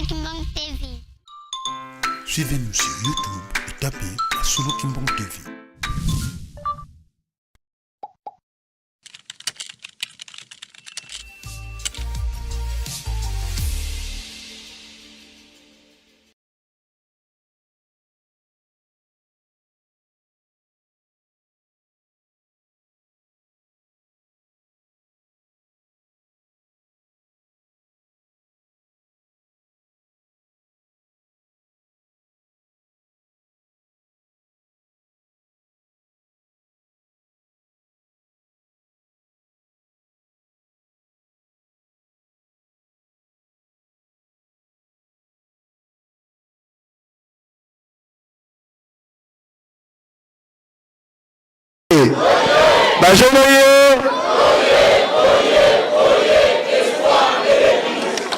Kimbang TV. Suivez-nous sur YouTube et tapez la Solo Kimbang TV.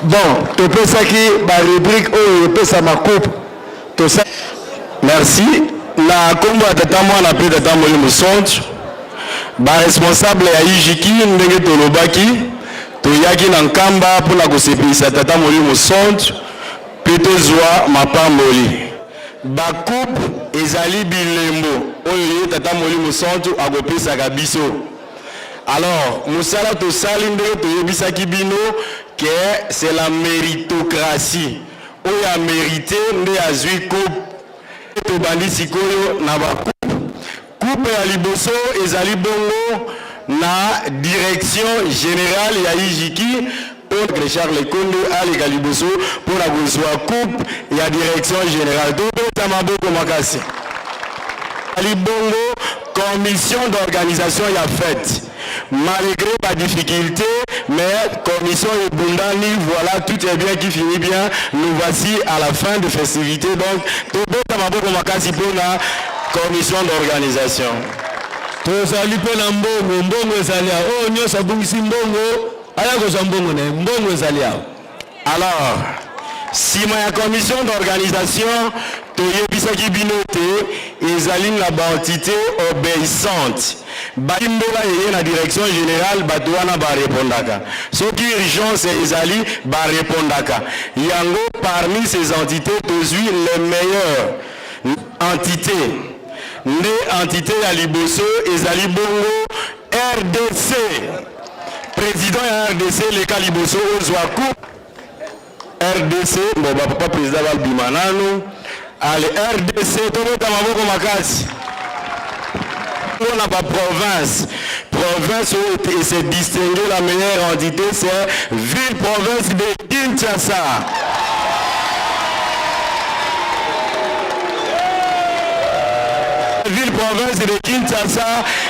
Bon, tu peux ça qui la rubrique où tu peux ça ma coupe. Merci. La combat de Tamo la paix de Tamo le Moussonge. Responsable ya Ijiki ndenge tolobaki to yaki na nkamba pour la kosepisa tata moli Moussonge plutôt zwa mapamboli. Ba coupe ezali bilembo oyo tata moli Moussonge akopesa ka biso. Alors, Moussala to salinde to yebisaki bino que c'est la méritocratie. Oyo a mérité nde azwi coupe to bandi sikoyo na ba coupe ya liboso ezali bongo na direction générale ya Ijiki pour Charles Kondo aleka liboso pour la kozwa coupe ya direction générale to beta maboko makasi ali bongo commission d'organisation ya fête malgré pas difficulté mais commission et bundani voilà tout est bien qui finit bien nous voici à la fin de festivité donc to beta maboko makasi pour la commission d'organisation. Tozali pe na mbongo ezali o nyosa bungisi mbongo aya ko mbongo ne mbongo ezali. Alors sima ya commission d'organisation toyebisaki binote ezali na ba entité obéissante baimbola yeye na direction générale bato wana ba répondaka soki urgence ezali ba répondaka yango parmi ces entités tozwi les meilleures entités. Né entité ya liboso ezali bongo RDC président ya RDC le kaliboso ozwa coupe RDC bon papa président va bimanano ale RDC tobeta maboko makasi on a pas province où s'est distingué la meilleure entité c'est ville province de Kinshasa. Ville province de Kinshasa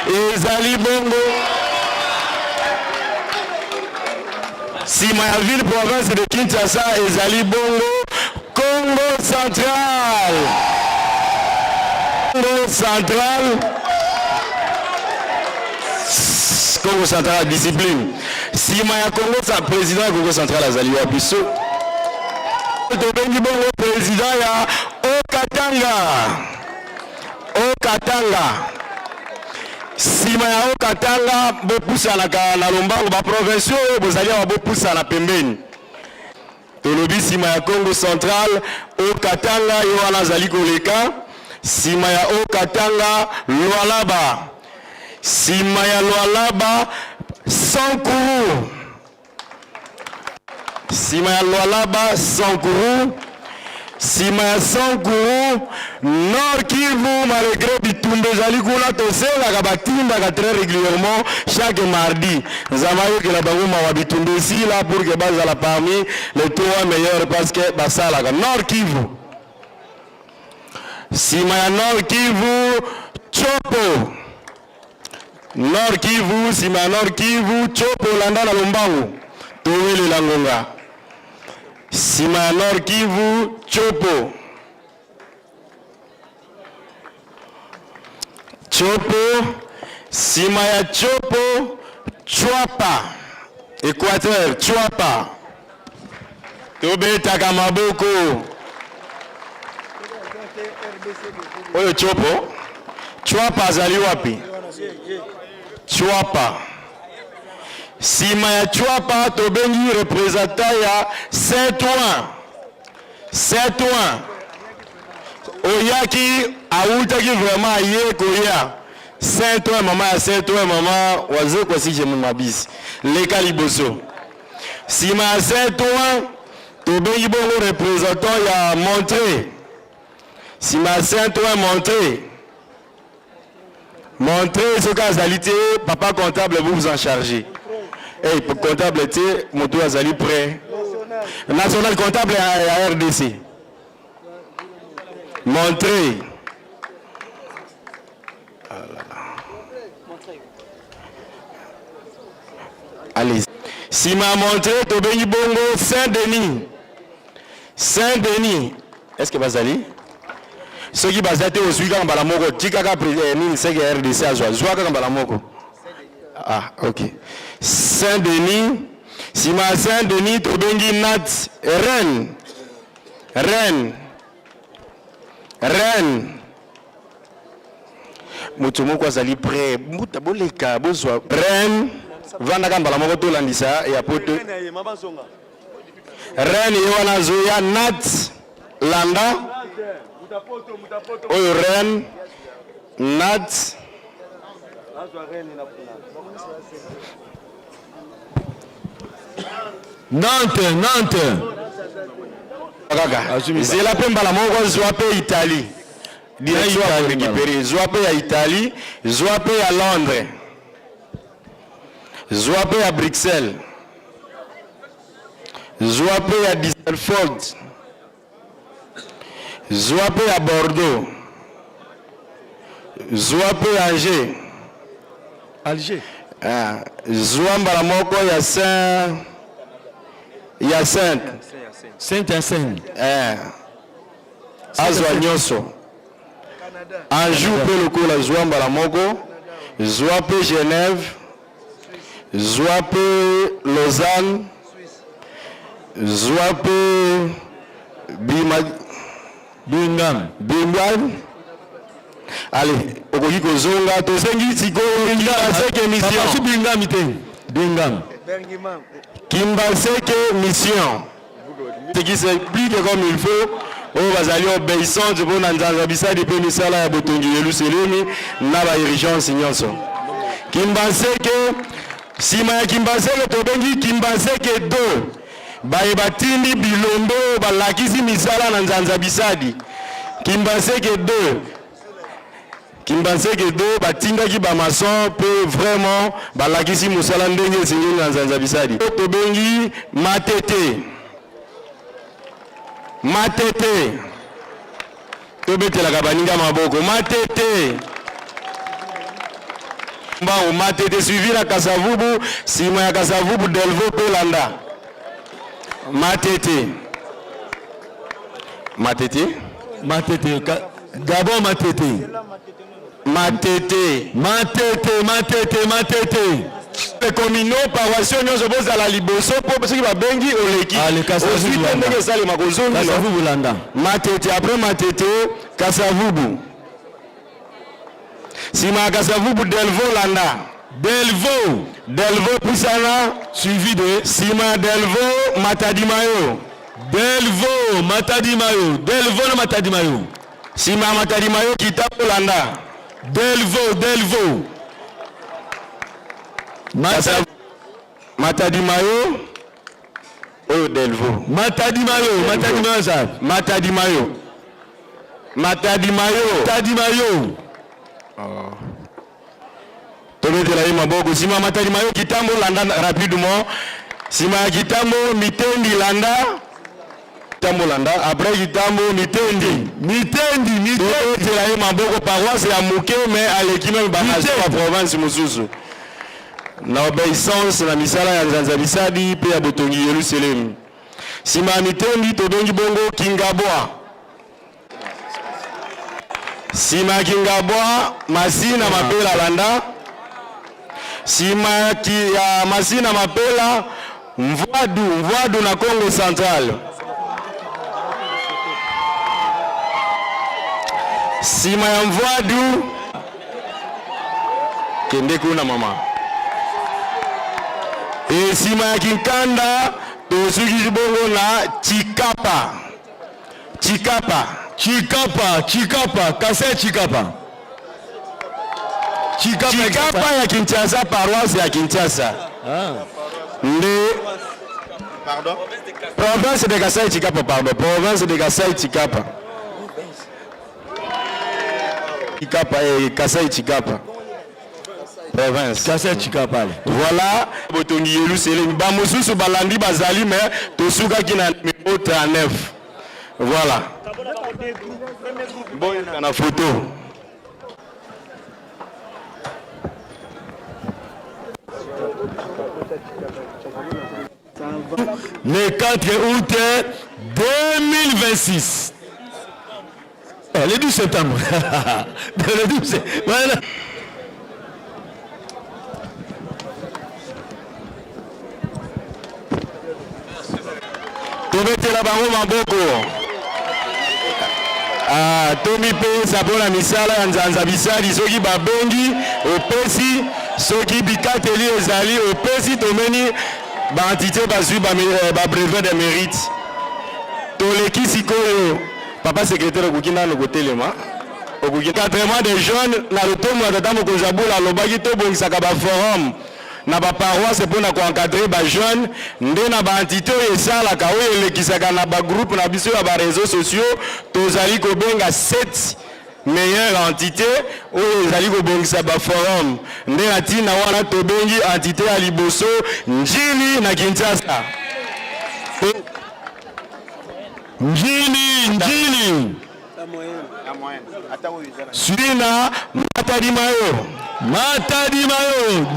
et Zali Bongo. Si ma ville province de Kinshasa et Zali Bongo, Congo central. Congo central discipline. Si ma Congo président Congo central Azali Wapiso. Bongo président ya Okatanga. Okatanga sima ya Okatanga bopusa na lombango ba provinciaux bozali wa bopusa na pembeni tolobi sima ya Congo central Okatanga yo wana zali koleka sima ya Okatanga Lualaba sima ya Lualaba Sankuru sima ya Lualaba Sankuru sima ya Sankuru Nord Kivu malgré bitumbe zali kuna tosenga batinda très régulièrement chaque mardi nzamayo que la bagoma wa bitumbe ici là pour que bazala parmi les trois meilleurs parce que basala Nord Kivu sima ya Nord Kivu Chopo Nord Kivu sima ya Nord Kivu Chopo landa na lombango towele la ngonga sima ya Nord Kivu Chopo sima ya Chopo Chwapa Équateur Chwapa tobeta kamaboko oyo Chopo Chwapa azali wapi Chwapa sima ya Chwapa tobengi représentant ya Saint-Ouen Saint-Ouen oyaki autaki vraiment aye koya Saint-Ouen mama ya Saint-Ouen mama wazo kwa si jemu mabisi leka liboso sima ya Saint-Ouen tobengi bongo représentant ya Montré sima ya Saint-Ouen Montré ce cas azali papa comptable vous en chargez. Hey, comptable était moto azali prêt. National comptable à RDC. Montré. Allez. Si m'a montré Tobengi Bongo Saint-Denis. Saint-Denis. Est-ce que Bazali? Ceux qui basaient au Suga en Balamoko, Tikaka Nini Sega RDC à Zoaka en Balamoko. Ah, ok. Saint-Denis. Si ma Saint-Denis, Tobengi Nat, Rennes. Mutumoko azali prêt. Mutaboleka, bozwa. Rennes. Vanda kambala moko to landisa ya poto. Rennes yoana zoya Nat Landa. Oyo Rennes. Nat. Nantes. Kaka. Zela pe mbala moko zwa pe Italie. Direction à récupérer. Zwa pe ya Italie, zwa pe ya Londres. Zwa pe ya Bruxelles. Zwa pe ya Düsseldorf. Zwa pe ya Bordeaux. Zwa pe ya Alger. Ah, zwa mbala moko ya Saint-Hyacinthe. Azwa nyoso. Anjou pe lokola zwa mbala moko. Zwa pe Genève. Zwa pe Lausanne. Zwa pe Birmingham. Allez, okoki kozonga tosengi sikoyo Kimbaseke mission. Kimbaseke mission. Ce qui s'explique comme il faut. Oh, bazali obéissance pour Nanzanza Bisadi pe misala ya botongi Yerusalemi na ba urgence nyonso. Kimbaseke sima ya Kimbaseke tobengi Kimbaseke 2. Baye batindi bilombo balakisi misala na Nzanza Bisadi. Kimbaseke 2. Kimbaseke 2 batindaki ba maçon pe vraiment balakisi musala ndenge singi na Nzanza Bisadi. Tobengi Matete. Tobetela kabaninga maboko. Matete. Mbao Matete suivi na Kasavubu, sima ya Kasavubu Delvo Pelanda. Matete. Gabon Matete. Komino paroissio nyonso bozala liboso po soki babengi oleki osuite ndenge esalema kozongi Matete. Après Matete Kasavubu sima ya Kasavubu Delvo Landa. Delvo Pisana suivi de sima ya Delvo Matadimayo. Delvo na Matadimayo. Sima ya Matadimayo Kitabo Landa. Delvo. Matadimayo oyo Delvo. Matadimayo za. Matadimayo. Oh. Tobetela ye maboko. Sima Matadimayo Kitambo Landa rapidement. Sima ya Kitambo Mitendi Landa. Kitambo Landa. Après Kitambo Mitendi. Tobetela ye maboko paroisse ya Muke mais aleki même banazo ya province mususu. Na obéissance na misala ya Nzanza Bisadi pe ya botongi Yerusalemi. Sima Mitendi tobengi bongo Kingabwa. Sima Kingabwa Masina Mapela Landa. Sima ya Masina Mapela Mvwadu na Congo Central. Sima ya Mvwadu kende kuna mama. E sima ya Kinkanda tosuki bongo na Chikapa. Chikapa. Chikapa, Kasai Chikapa. Chikapa ya Kinshasa, paroisse ya Kinshasa. Pardon? Province de Kasai Chikapa, pardon. Province de Kasai Chikapa. Chikapa et Kasai Chikapa. Province. Kasai Chikapa. Voilà. Botongi yelu sele. Ba mosusu balandi bazali mais tosuka ki na numéro 39. Voilà. Bon, il y a une photo. Le 4 août 2026. Le 12 septembre. Le 12 septembre. Voilà. Tobetela bango maboko. Tomi pe sabona misala ya nzanza bisali soki babengi opesi soki bikateli ezali opesi tomeni baentité bazwi ba brevet de mérite. Toleki sikoyo papa secrétaire okoki nano kotelema okoki encadrement des jeunes na lotomo ya tata mokonzi abola alobaki tobongisaka baforum na baparoisse mpona koencadre bajeune nde na baentité oyo esalaka oyo elekisaka na bagroupe na biso ya bareseau sociaux tozali kobenga 7 meilleure entité oyo ezali kobongisa baforum nde na ntina wana tobengi entité ya liboso njili na Kinshasa. Njili. Sudina Matadi Mayo,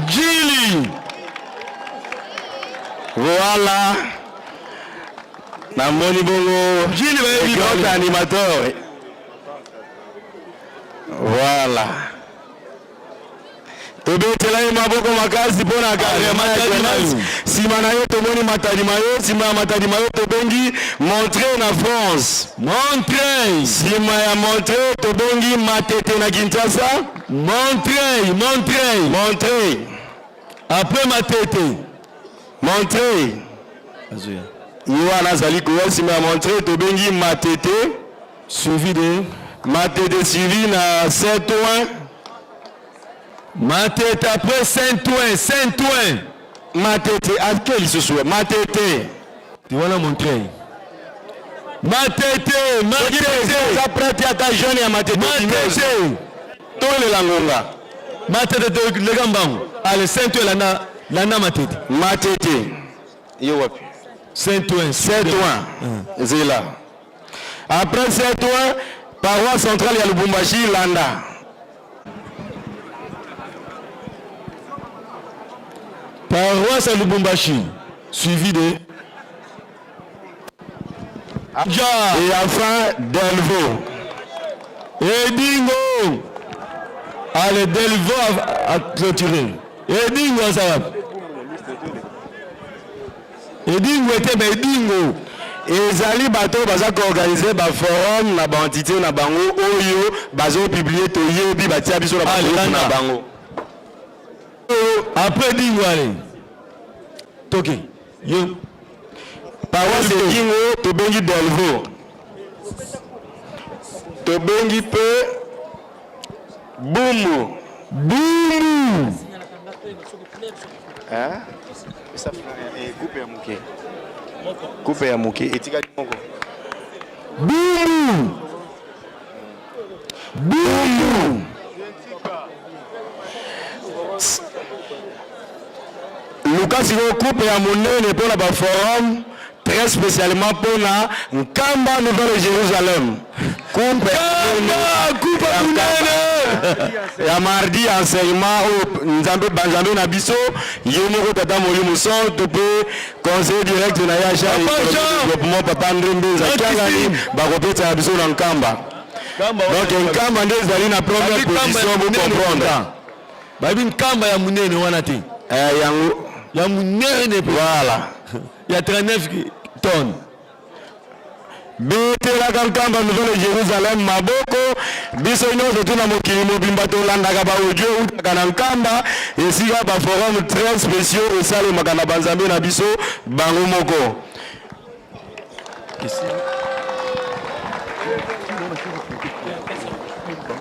Njili. Voilà. Na moni bongo Njili va être animateur. Voilà. Tobetela maboko makasi pona carrément simana yo tomoni Matadi Mayo, sima Matadi Mayo tobengi Montreuil na France. Montreuil. Sima ya Montreuil tobengi Matete na Kinshasa. Montreuil. Après Matete. Montreuil. Yoana zali ko sima ya Montreuil tobengi Matete suivi de Matete suivi na Saint-Ouen. Matete après Saint-Ouen. Matete à quel ce soit Matete. Tu vois la Montreuil. Matete. Après tu as ta jeune à Matete. Tout le langonga. Matete de le Gambang. Allez Saint-Ouen lana Matete. Matete. Yo wapi. Saint-Ouen. Zela. Après Saint-Ouen, paroisse centrale ya Lubumbashi landa. Paroisse à Lubumbashi, suivi de et enfin Delvaux. Edingo. Allez, Delvaux à clôturer. Edingo, ça va. Edingo était Edingo. ezali bato baza koorganize baforum na baentité na bango oyo bazo publier toyebi batia biso na baforum na bango. Après Dingo allez. Toki. Yo. Paroisse de Dingo tobengi Delvaux. Tobengi pe Bumu. Hein? Ça fait coupe ya muke etika moko. Bumu. Lucas yo coupe ya monene pour la forum très spécialement pour la Nkamba Nouvelle Jérusalem. Coupe ya monene. Ya mardi enseignement au Nzambe Banjambe na biso yemoko tata Molimo son to pe conseil direct na ya cha développement papa Ndembe zakangani ba kopeta biso na Nkamba. Donc Nkamba ndio zali na première position pour comprendre. Ba bin Nkamba ya monene wana te. Yango ya munene voilà ya 39 tonnes betelaka Nkamba Nouvelle Jérusalem maboko biso nyonso tuna mokili mobimba tolandaka baaudio utaka na Nkamba esika baforum très spéciaux esalemaka na banzambe na biso bango moko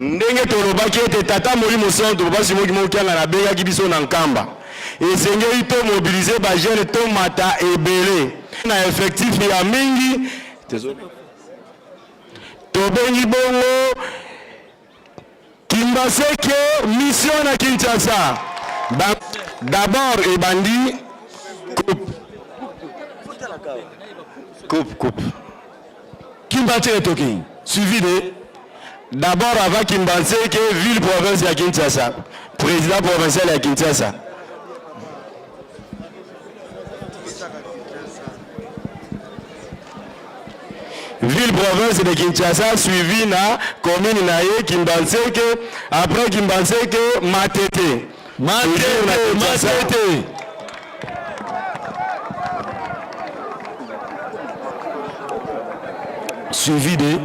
ndenge tolobaki ete tata Molimo Centre basi moki mokianga na bengaki biso na nkamba esengeli to mobiliser ba jeune to mata ebele na effectif ya mingi tobengi bongo Kimbaseke mission na Kinshasa d'abord ebandi coupe Kimbaseke toki suivi de d'abord avant Kimbaseke ville province ya Kinshasa président provincial ya Kinshasa ville province de Kinshasa suivi na commune na ye Kimbaseke après Kimbaseke Matete suivi de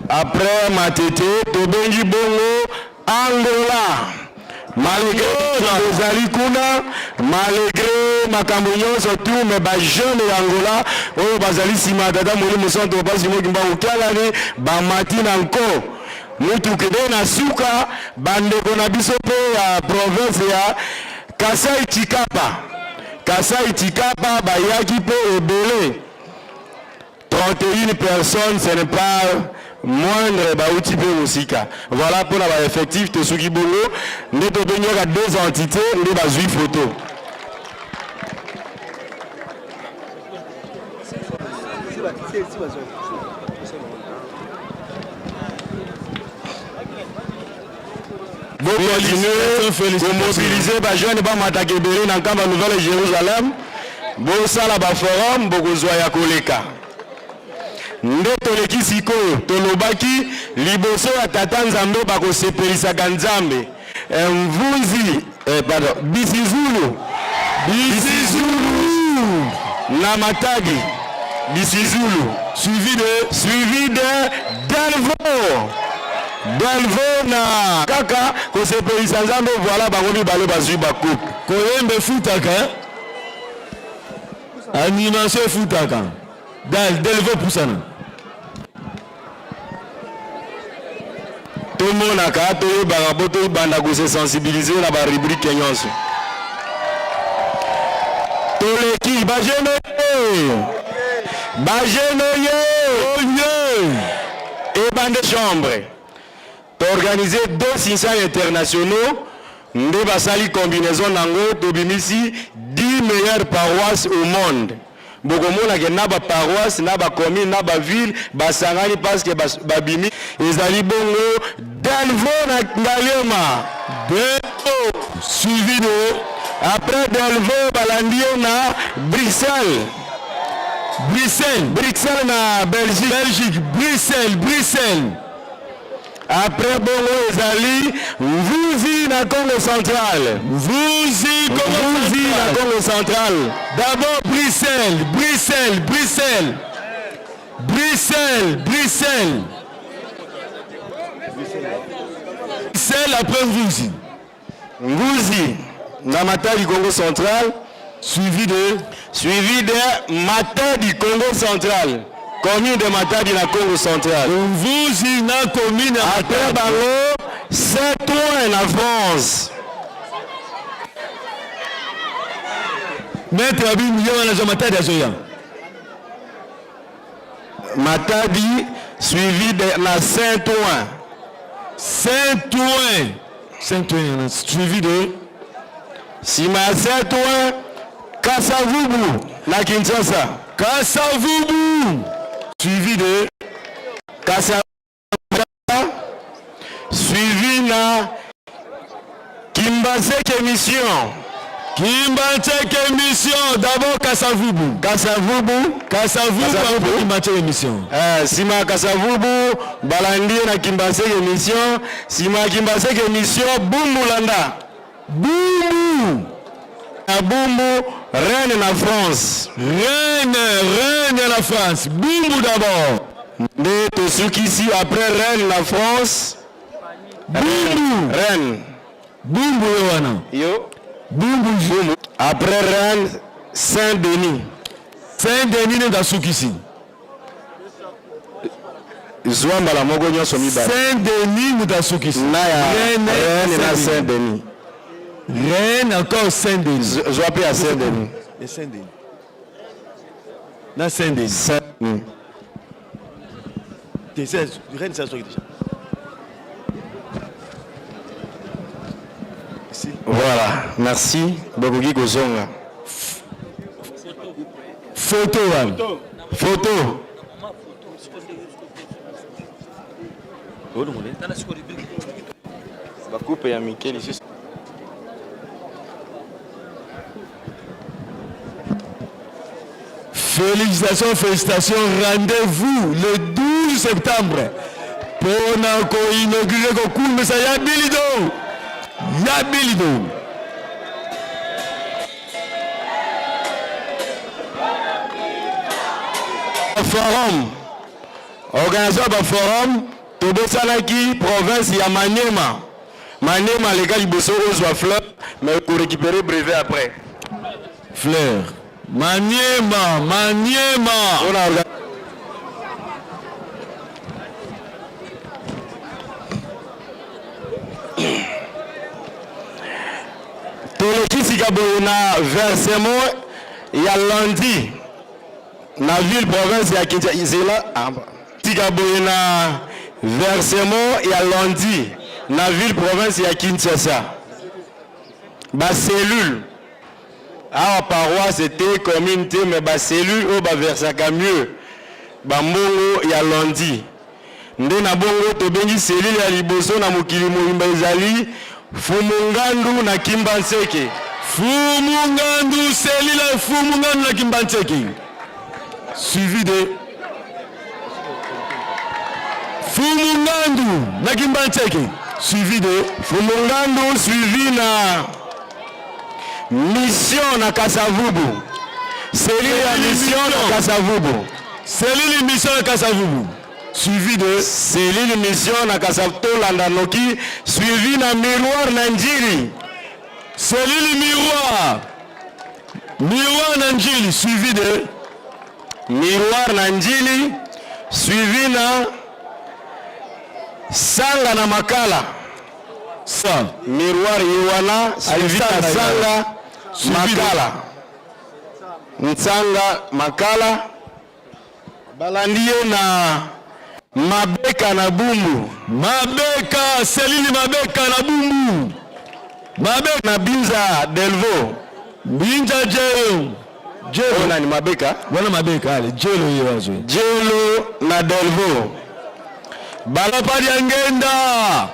après Matete tobengi bongo Angola malgré ezali kuna malgré makambo nyonso tu me ba jeune ya Angola oyo bazali nsima tata Molimo Centre basi moki mba okialani bamati na nko mutuka nde na suka bandeko na biso mpe ya province ya Kasai Chikapa bayaki mpe ebele 31 personnes, ce n'est pas moindre bauti pe musika. Voilà pour la effectif te suki bongo nde to benyoka deux entités nde bazui photo. Vous continuez de mobiliser ba jeune ba matake beri na kamba Nouvelle Jérusalem. Bo sala ba forum bokozwa ya koleka. Nde toleki sikoyo tolobaki liboso ya tata Nzambe bakosepelisaka Nzambe mvunzi bisizulu na Matadi bisizulu suivi de Delvo na kaka kosepelisa Nzambe voilà bango mibale bazwi bakupe koyembe futaka animation futaka Delvo pusana tout le monde a caractère baraboto banda ko se sensibiliser na ba rubrique nyonso to l'équipe ba jeune et bande chambre t'organiser deux signatures internationaux nde basali combinaison nango to bimisi 10 meilleures paroisses au monde. Bokomona ke na ba paroisse na ba commune na ba ville basangani parce que babimi ezali bongo Delvo na Ngaliema suivi de après Delvo balandio na Bruxelles na Belgique Bruxelles après bongo ezali Mvuzi na Congo central na Congo central d'abord Bruxelles après Mvuzi na Matadi Congo central suivi de Matadi Congo central commune de Matadi na Congo central Mvuzi na commune après bango 7 points na France Maître Abim Yona Matadi azoya Matadi suivi de na Saint-Ouen suivi de sima Saint-Ouen Kasavubu na Kinshasa suivi de Kasavubu suivi na Kimbaseke mission d'abord Kasavubu mission sima Kasavubu balandi na Kimbaseke mission sima Kimbaseke mission Bumbulanda Bumbu Rennes na France Bumbu d'abord nde tosuki ici après Rennes na France Rennes Bumbu yo Bumbu après Rennes Saint-Denis Saint-Denis n'est pas Soukissi. Zwamba la moko nyonso mibale. Saint-Denis n'est pas Soukissi. Reine na Saint-Denis. Reine encore Saint-Denis. Zwapi à Saint-Denis. Et Saint-Denis. Na Saint-Denis. Saint-Denis. Reine c'est déjà. Voilà, merci. Bokogi Kozonga. Photo. Photo. Bakoupe ya Mikel ici. Félicitations, rendez-vous le 12 septembre pour inaugurer le cours de Yabilido. Forum. Organisateur du forum, Tobosalaki, province ya Maniema. Maniema, les gars, ils bossent aux fleurs, mais pour récupérer brevet après. Fleur. Maniema. Tolekisika na versement ya lundi na ville province ya Kinshasa. Tikaboye na versement ya lundi na ville province ya Kinshasa. Ba cellule à paroisse c'était communauté mais ba cellule au ba versaka mieux ba mbongo ya lundi nde na bongo to bengi cellule ya liboso na mokili moyimba ezali Fumungandu na Kimbanseke. Fumungandu cellule Fumungandu na Kimbanseke suivi de Fumungandu na Kimbanseke suivi de Fumungandu suivi na mission na Kasavubu. Cellule ya mission na Kasavubu. Cellule mission na Kasavubu. Suivi de cellule mission na Kasavubu Landanoki. Suivi na miroir na Njili. Cellule miroir. Miroir na Njili. Suivi de miroir na Njili. Suivi na Sanga na Makala. Ça. Miroir Yewana. Suivi na Sanga. Makala. Nsanga Makala. Balandie na Mabeka na Bumbu. Mabeka, Céline Mabeka na Bumbu. Mabeka na Binza Delvo. Binza Jelo. Jelo na ni Mabeka. Wana Mabeka ale Jelo yewazo. Jelo na Delvo. Papa Diangenda.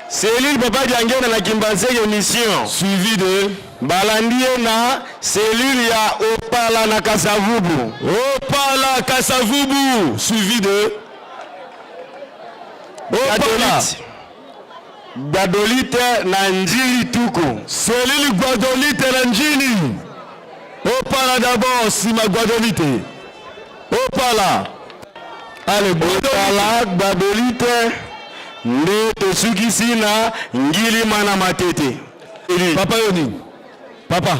Céline Papa Diangenda na Kimbanseke mission. Suivi de Balandie na cellule ya Opala na Kasavubu. Opala Kasavubu. Suivi de Opala. Guadolite na Njili Tuku. Cellule Guadolite na Njili. Opala d'abord, Sima Guadolite. Opala. Allez, Opala Guadolite. Nde tosukisi na Ngili Mana Matete. Papa Yoni. Papa.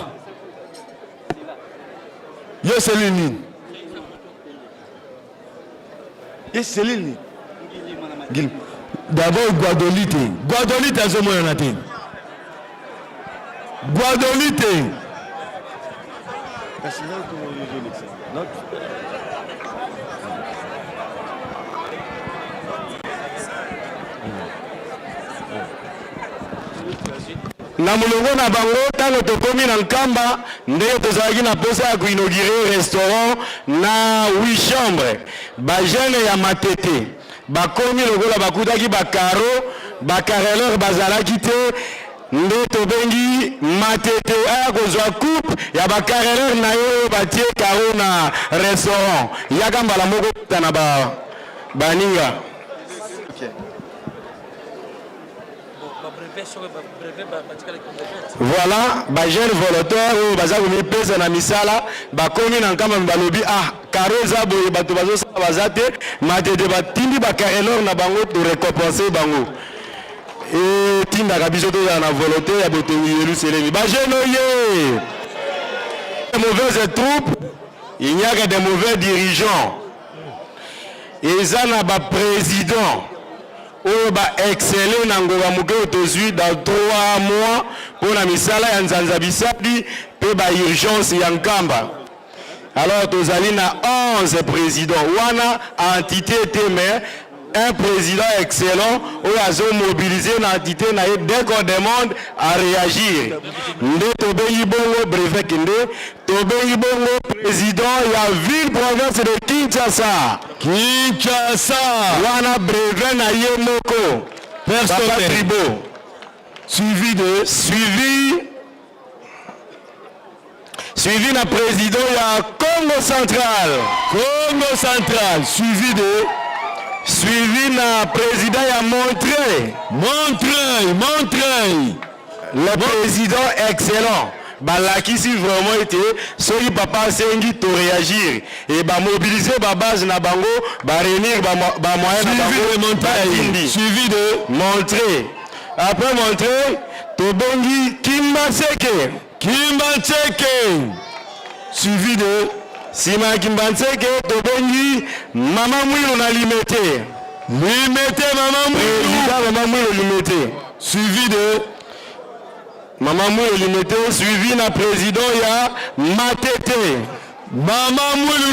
Yo Céline. Yo Céline. D'abord Guadolite. Guadolite à ce moment-là. Guadolite. Na mulongo na bango tango tokomi na Nkamba ndenge tozalaki na posa ya kuinaugurer restaurant na 8 chambres ba jeune ya Matete bakomi lokola bakutaki bakaro bakareleur bazalaki te nde tobengi Matete aya kozwa coupe ya bakareleur na yo batie karo na restaurant yaka mbala moko na baninga. Voilà, ba jeune volontaire ou baza ko mipesa na misala ba komi na Nkamba balobi kareza boye bato bazo sa bazate Matete batindi ba carreleur na bango to récompenser bango et tinda kabiso to na volonté ya boto Yerusalem ba jeune oye mauvaise troupe il n'y a que des mauvais dirigeants. Et ça n'a pas président. Ou ba exceller na ngoba muke otozui dans 3 mois pour la misala ya nzanza bisadi pe ba urgence ya nkamba. Alors tozali na 11 présidents. Wana entité témé un président excellent ou a mobilisé une entité dès qu'on demande à réagir. Nde tobengi bongo brevet kende, tobengi bongo président ya ville province de Kinshasa. Kinshasa. Wana brevet na ye moko. Papa Tribo. Suivi na président ya Congo Central. Congo Central. Suivi na président ya Montreuil. Le président excellent. Balakisi vraiment été soki papa sengi to réagir et ba mobiliser ba base na bango ba réunir ba moyen na bango. Suivi de Montreuil. Après Montreuil, to bongi Kimbanseke. Suivi de Sima Kimbanseke, to bongi Mama Mwilu na Limete. Mama Mwilu Limete. Suivi de Mama Mwilu Limete, suivi na président ya Matete. Mama Mwilu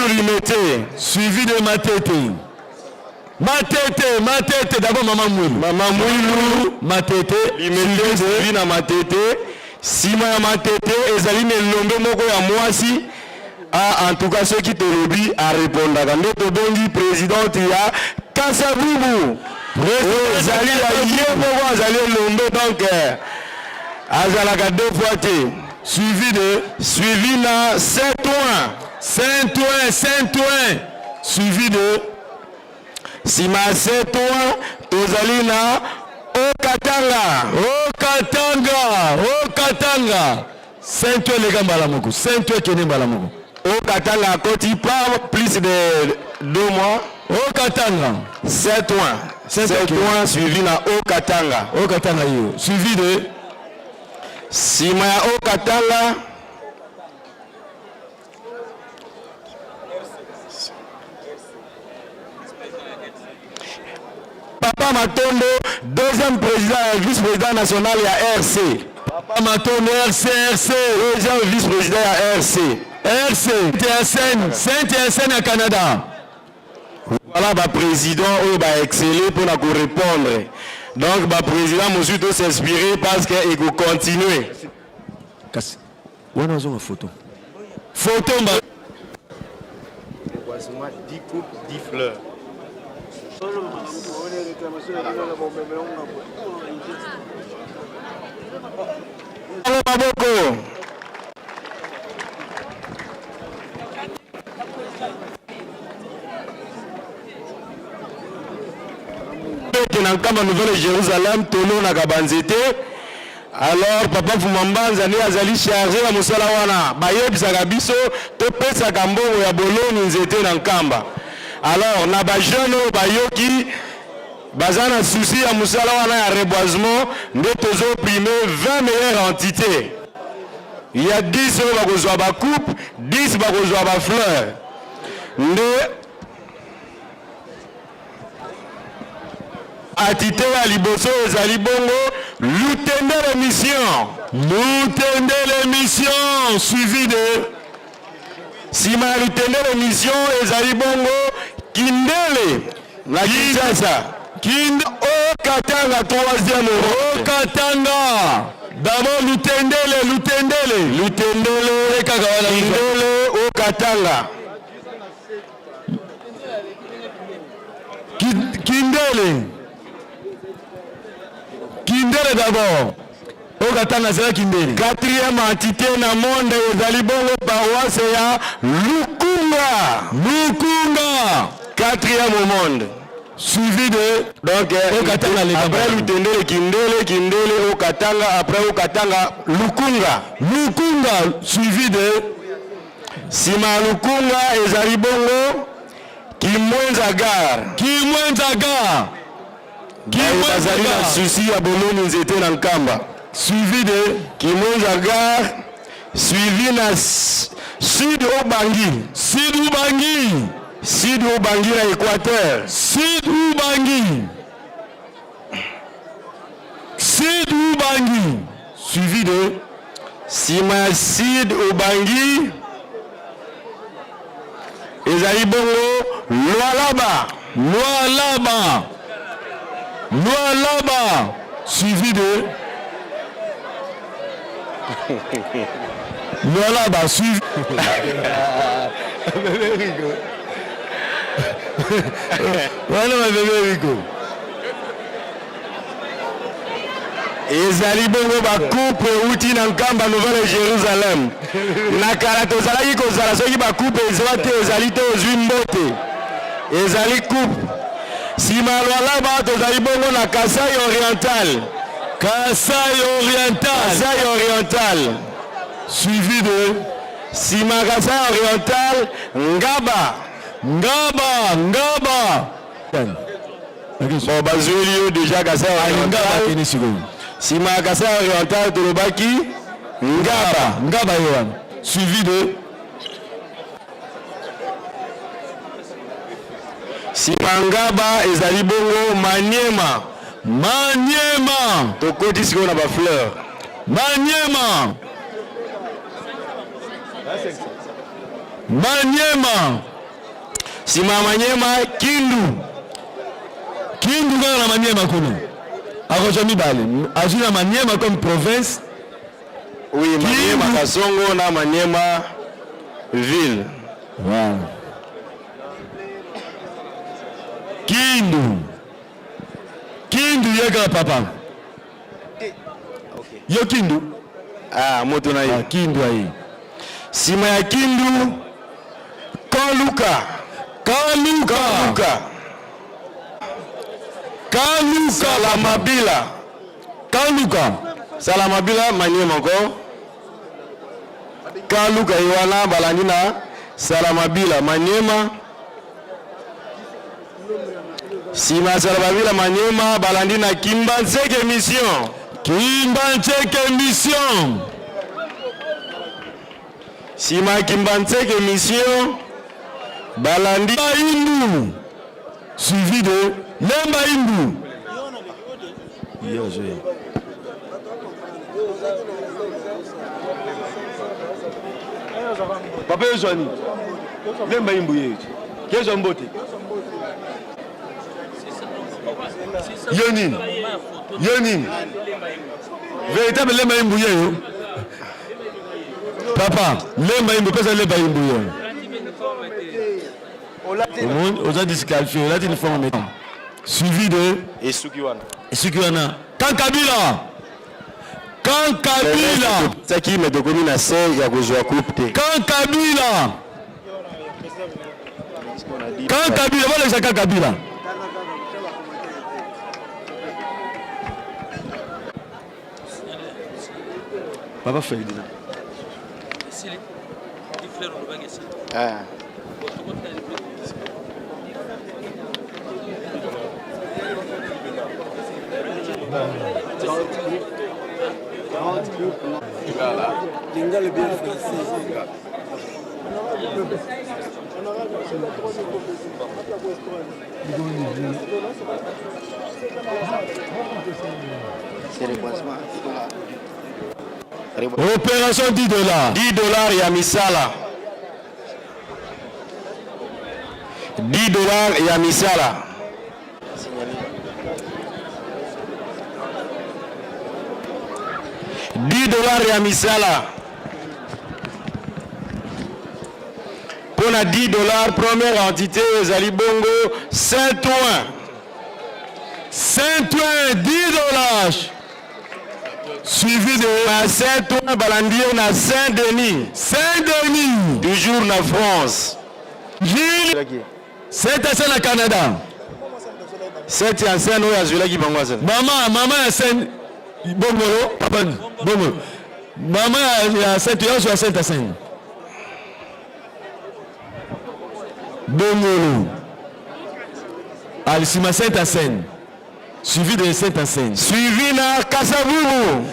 Limete. Suivi de Matete. Matete, d'abord Mama Mwilu. Matete. Limete, suivi na Matete. Sima ya Matete, ezali melombe moko ya mwasi. En tout cas, ceux qui te lobby à répondre. Quand bongi présidente ya Kasabubu. Ezali ya yemo azali lombe donc azalaka 2 fois te. Suivi na Saint-Ouen. Suivi de Sima Saint-Ouen, tozali na Okatanga. Saint-Ouen lega mbalamoko. Saint-Ouen kene mbalamoko. Okatanga koti pas plus de 2 mois. Okatanga. Saint-Ouen suivi na Okatanga. Yo. Suivi de Sima ya Okatanga. Papa Matondo, deuxième président et vice-président national ya RC. Papa Matondo RC. Deuxième vice-président ya RC. Saint-Hyacinthe à Canada. Voilà ba président ou ba exceller pour la répondre. Donc ba président monsieur doit s'inspirer parce que il faut continuer. Kasi. Wana zo photo. Photo ba. Voici 10 coupes, 10 fleurs. Maboko. Dans Kama Nouvelle-Jérusalem, Tono na Kabanzete. Alors papa Fumambanza ni azali chargé ya musala wana bayebisaka biso to pesa kambongo ya boloni nzete na nkamba. Alors na ba jeune bayoki bazana souci ya musala wana ya reboisement nde tozo primer 20 meilleures entités. Il y a 10 bakozwa ba coupe, 10 bakozwa ba fleur. Nde atité ya liboso ezali bongo Lutende l'émission suivi de Sima Lutende l'émission ezali bongo Kindele na Kinshasa. Okatanga 3e Okatanga. D'abord Lutendele. Kindele Okatanga. Kindele d'abord. Okatanga c'est Kindele. 4e entité na monde ezali bongo paroisse ya Lukunga. 4e au monde. Suivi de donc après Lutendele Kindele Okatanga, après Okatanga Lukunga suivi de Sima Lukunga ezali bongo Kimwenza Gare. Bazali na souci ya boloni nzete na nkamba. Suivi de Kimwenza Gare suivi na Sud Ubangi. Sud Ubangi. Sud Ubangi na Équateur. Sud Ubangi. Sud Ubangi. Suivi de Sima Sud Ubangi. Ezali bongo Lualaba. Lualaba. Lualaba. Suivi de Lualaba. Suivi. Voilà ma bébé Rico. Ezali bongo ba coupe uti na nkamba Nouvelle Jérusalem. Na kala tozalaki kozala soki ba coupe ezwa te ezali te ozwi mbote. Ezali coupe. Sima Lualaba tozali bongo na Kasai Oriental. Kasai Oriental. Kasai Oriental. Suivi de Sima Kasai Oriental Ngaba. Ngaba. Bon, bazuli yo déjà Kasai Oriental. Sima Kasai Oriental tolobaki Ngaba Yohan. Suivi de Sima Ngaba ezali bongo Maniema. Tokoti siko na ba fleur. Maniema. Sima Maniema Kindu. Kindu kana na Maniema kuna. Akocha mibale. Ajina Maniema comme province. Oui, Maniema Kasongo na Maniema ville. Wow. Kindu yeka papa. Yo Kindu. Ah, moto na yo. Kindu ai. Sima ya Kindu Kaluka. Salamabila Maniema encore. Kaluka iwana balandina Salamabila Maniema. Sima Salamabila Maniema balandina Kimbantseke mission. Sima Kimbantseke mission balandi Imbu. Suivi de Lemba Imbu. Papa Yoswani, Lemba Imbu yetu. Kesho mbote. Yonin. Véritable Lemba Imbu yeyo. Papa, Lemba Imbu, pesa Lemba Imbu yeyo. On a disqualifié, on a dit une fois en mettant. Suivi de Esukiwana. Kankabila. Saki medokomi na se ya kozwa coupe te. Kankabila, voilà ça Kankabila. Papa Ferdinand. Ah. Opération $10. $10 ya misala. $10 ya misala. $10 ya misala. Pour na $10, première entité ezali bongo Saint-Ouen. Saint-Ouen, $10. Suivi de Saint-Ouen balandier na Saint-Denis. Saint-Denis. Toujours na France. Gilles. Saint-Assin na Canada. Saint-Assin oyo azwelaki bango asa. Mama ya Saint Bongolo, papa Bongolo. Mama ya Saint-Ouen ya Saint-Assin. Bongolo. Alisima Saint-Assin. Suivi de Saint-Assin. Suivi na Kasavubu.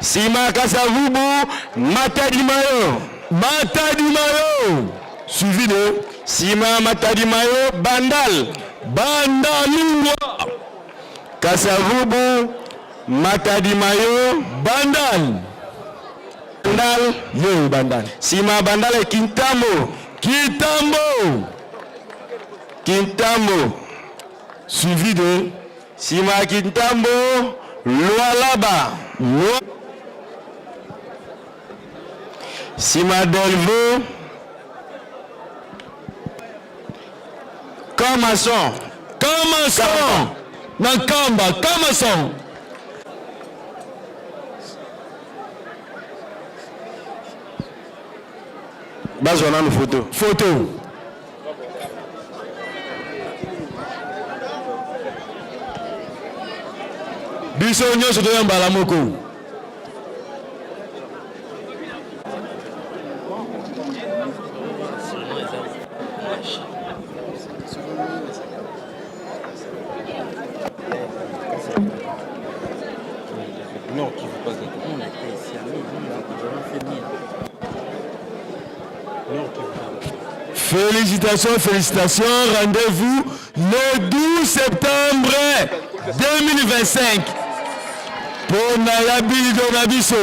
Sima Kasavubu, Matadi Mayo. Matadi Mayo. Suivi de Sima Matadi Mayo, Bandal. Bandalingwa. Kasavubu, Matadi Mayo, Bandal. Bandal. Yo, Bandal. Sima Bandal et Kintambo. Kintambo. Kintambo. Suivi de Sima Kintambo, Lualaba. Sima Delvo, Kamason. Kamason. Nakamba, Kamason. Bazona une photo. Photo. Biso nyonso toyambala moko. Non, qui veut pas ça. Félicitations, félicitations. Rendez-vous le 12 septembre 2025. Pour Nayabi Donabiso.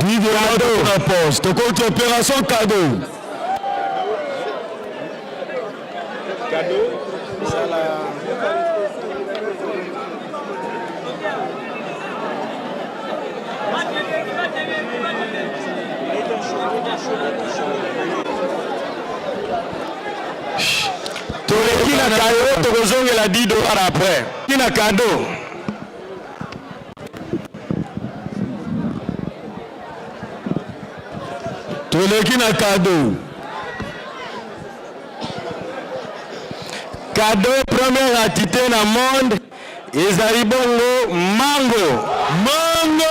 Vidéo poste. Contre opération cadeau. Qui n'a cadeau, Togozong et la 10 dollars après. Qui n'a cadeau? Qui n'a cadeau? Cadeau première entité dans le monde. Ezali bongo mango. Mango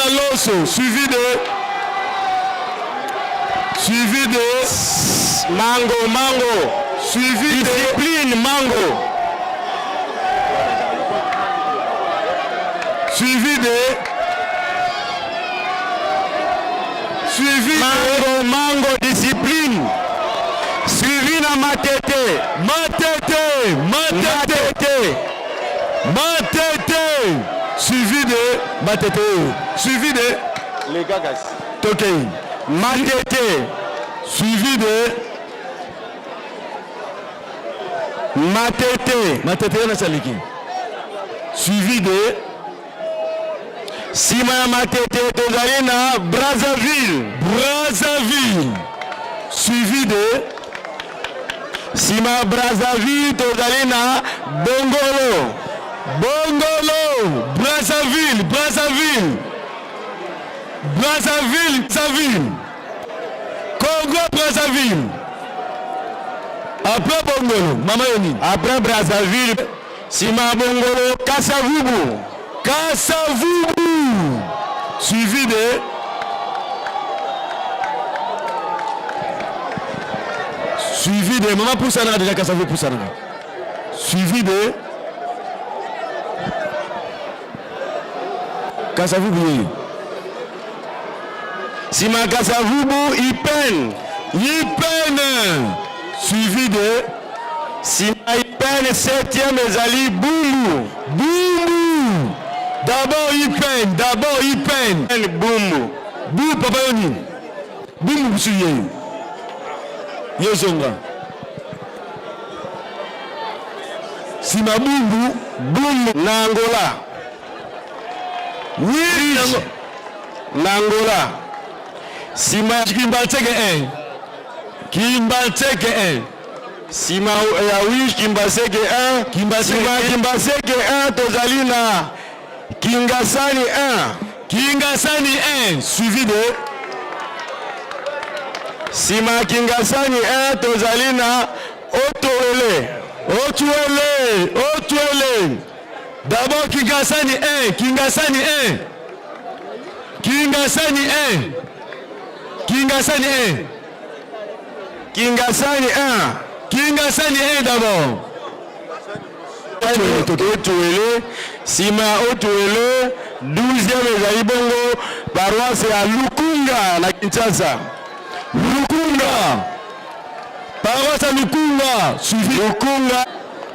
Alonso. Suivi de Mango. Suivi Discipline de mango. Suivi de Mango discipline. Suivi na matete. Suivi de Matete. Suivi de Les gagas. Tokei. Matete. Suivi de Matete na Saliki. Suivi de Sima Matete tozali na Brazzaville. Suivi de Sima Brazzaville tozali na Bongolo. Brazzaville. Congo Brazzaville. Après Bongolo, Mama Yoni. Après Brazzaville, Sima Bongolo, Kasavubu. Suivi de Maman Poussana déjà Kasavubu Poussana. Suivi de Kasavubu. Sima Kasavubu, Ipen. Suivi de Sima Ipen, 7e ezali Bumbu. D'abord Ipen. Bumbu. Papa Yoni. Bumbu suivi. Yezonga. Sima Bumbu na Angola. Na Angola. Sima Kimbalteke 1. Sima ya Wish Kimbaseke 1. Sima Kimbaseke 1 tozali na Kingasani 1. Suivi de Sima Kingasani 1 tozali na Otuele. D'abord Kingasani 1. Kingasani 1. Kingasani 1. Kingasani 1. Kingasani 1 d'abord. Otuele, sima Otuele, 12e ezali bongo paroisse ya Lukunga na Kinshasa. Lukunga. Paroisse ya Lukunga. Suivi.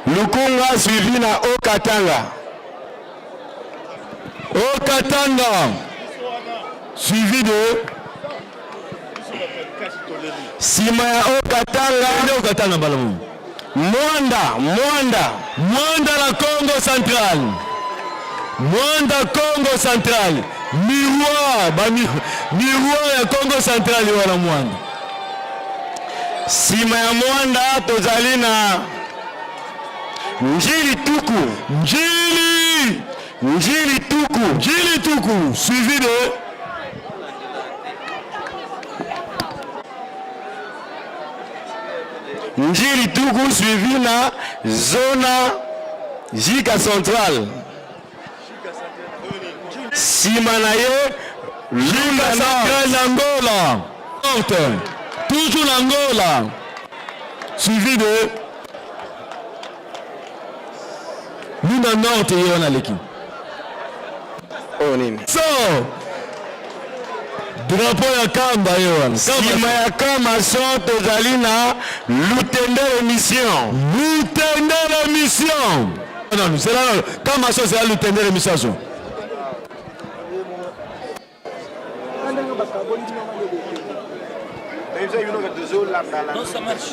Lukunga suivi na Okatanga. Okatanga. Suivi de sima ya Okatanga balamu. Mwanda la Congo central. Mwanda Congo central. Miroir ya Congo central wana Mwanda. Sima ya Mwanda tozali na Njili Tuku suivi de Njili Tuku suivi na zona Jika Central. Sima na ye Jika Central l'Angola. Toujours l'Angola. Suivi de Luna Norte yona leki. Oh nini. So drapeau ya Kamba yona. Sima ya Kamba son tozali na Lutendele mission. Non, c'est là Kamba son c'est là Lutendele mission. Non, ça marche.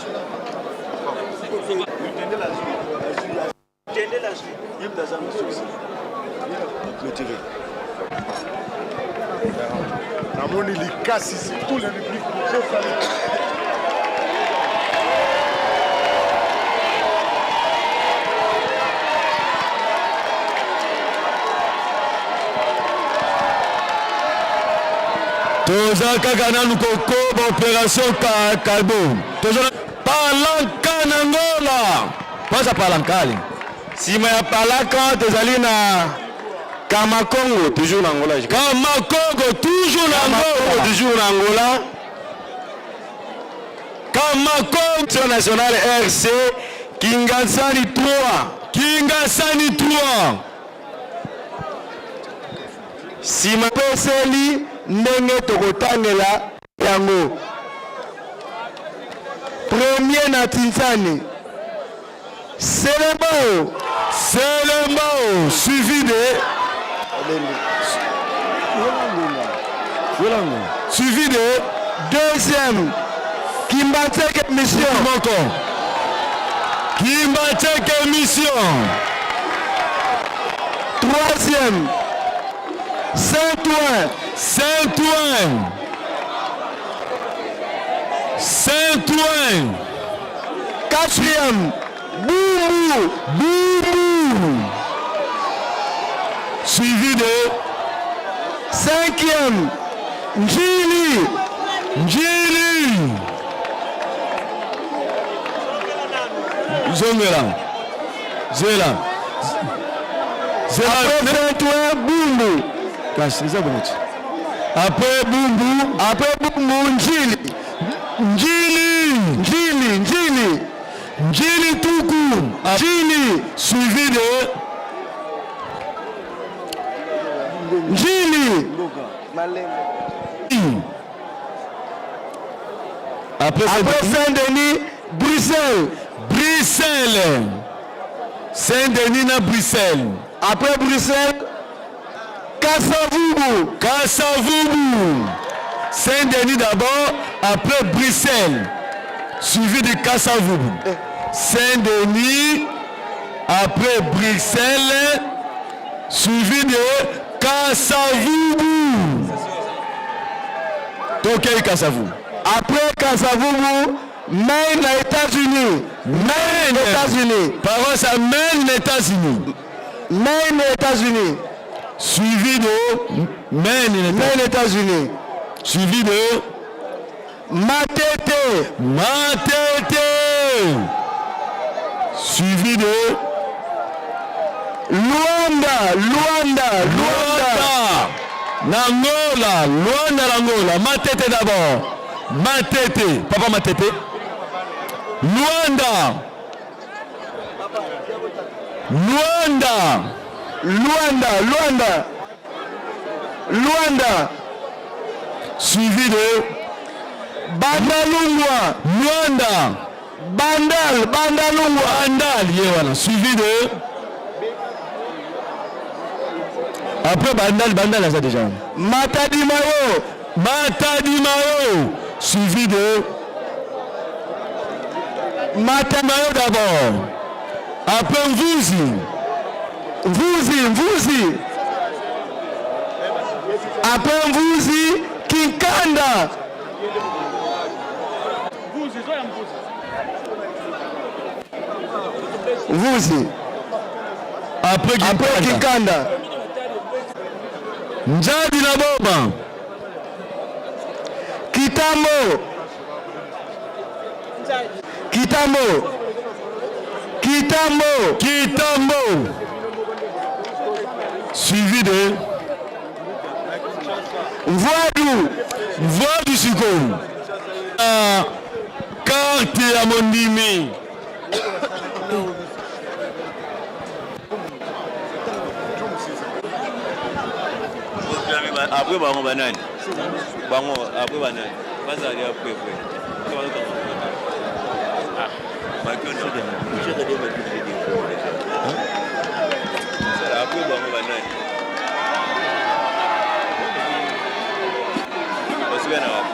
Namoni likasi surtout le public. Toza kaka nanu kokoba opération Kalbo. Toza Palanka Nangola. Pasa Palankali. Sima ya Palaka tozali na Kamakongo toujours na Angola. Kamakongo toujours na Angola. Toujours na Angola. Kamakongo national RC Kingasani 3. Sima peseli ndenge tokotangela yango. Premier na Tinsani. Selembao suivi de suivi de deuxième Kimbateke mission. Kimbateke mission. Troisième Saint-Ouen. Quatrième Boumou. Suivi de cinquième Njili. Zela. Après Boumou. Après Boumou Njili Tuku. Suivi de Njili. Après Saint-Denis, Bruxelles. Saint-Denis na Bruxelles. Après Bruxelles, Kasavubu. Saint-Denis d'abord, après Bruxelles. Suivi de Kasavubu. Saint-Denis, après Bruxelles, suivi de Kasavubu. Tokyo Kasavubu. Après Kasavubu, Maine aux États-Unis. Paroisse à Maine, États-Unis. Suivi de Maine, États-Unis. Suivi de Matete. Suivi de Luanda. Nangola, Luanda Langola, Matete d'abord. Matete, papa Matete. Luanda. Luanda. Luanda, Luanda. Luanda. Suivi de Bandalungwa. Luanda. Bandal, Bandalungwa. Bandal, Yewana. Suivi de. Après Bandal, Bandal a ça déjà. Matadi Mayo. Matadi Mayo. Suivi de. Matadi Mayo d'abord. Après Mvuzi. Mvuzi. Après Mvuzi, Kinkanda. Mvuzi. Après Kinkanda. Njadi na Boba. Kitambo. Suivi de Mvoadu Siko. Carte ya Mondimi. Après bango banani. Bango après banani. Bazali après. Ah, Makio no de. Je te dis après bango banani. Osibena wapi?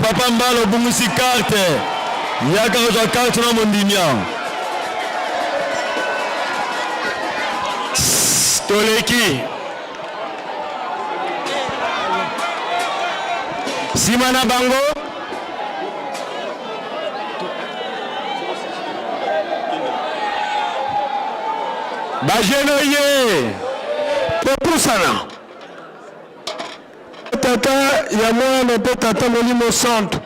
Papa Mbala bungisi carte. Yaka kwa carte na Mondimia. Toleki. Simana Bango. Bajeno ye. Popusana. Tata ya mwana pe tata Molimo Centre.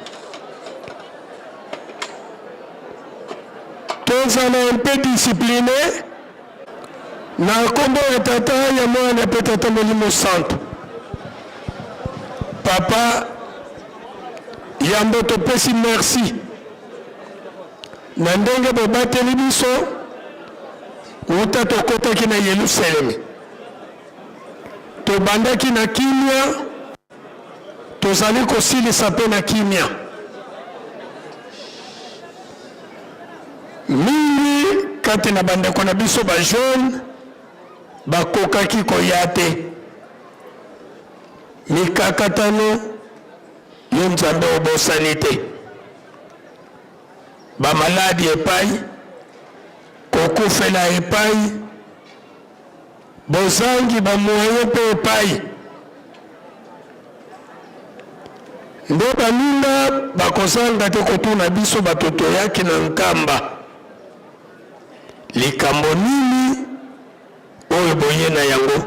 Tozana un peu discipliné. Na kombo ya tata ya mwana pe tata Molimo Centre. Papa Yambo topesi merci. Na ndenge bobateli biso uta tokotaki na Yerusalem. Tobandaki na kimia, tozali kosilisa mpe na kimia. Mingi kati na bandeko na biso ba jeune bakokaki koya te. Mikakatano yo Nzambe obosani te. Bamaladi epai, kokufela epai, bozangi bamoye mpe epai. Nde baninga bakozanga te kotuna biso batoto yaki na nkamba. Likambo nini oyo boye na yango?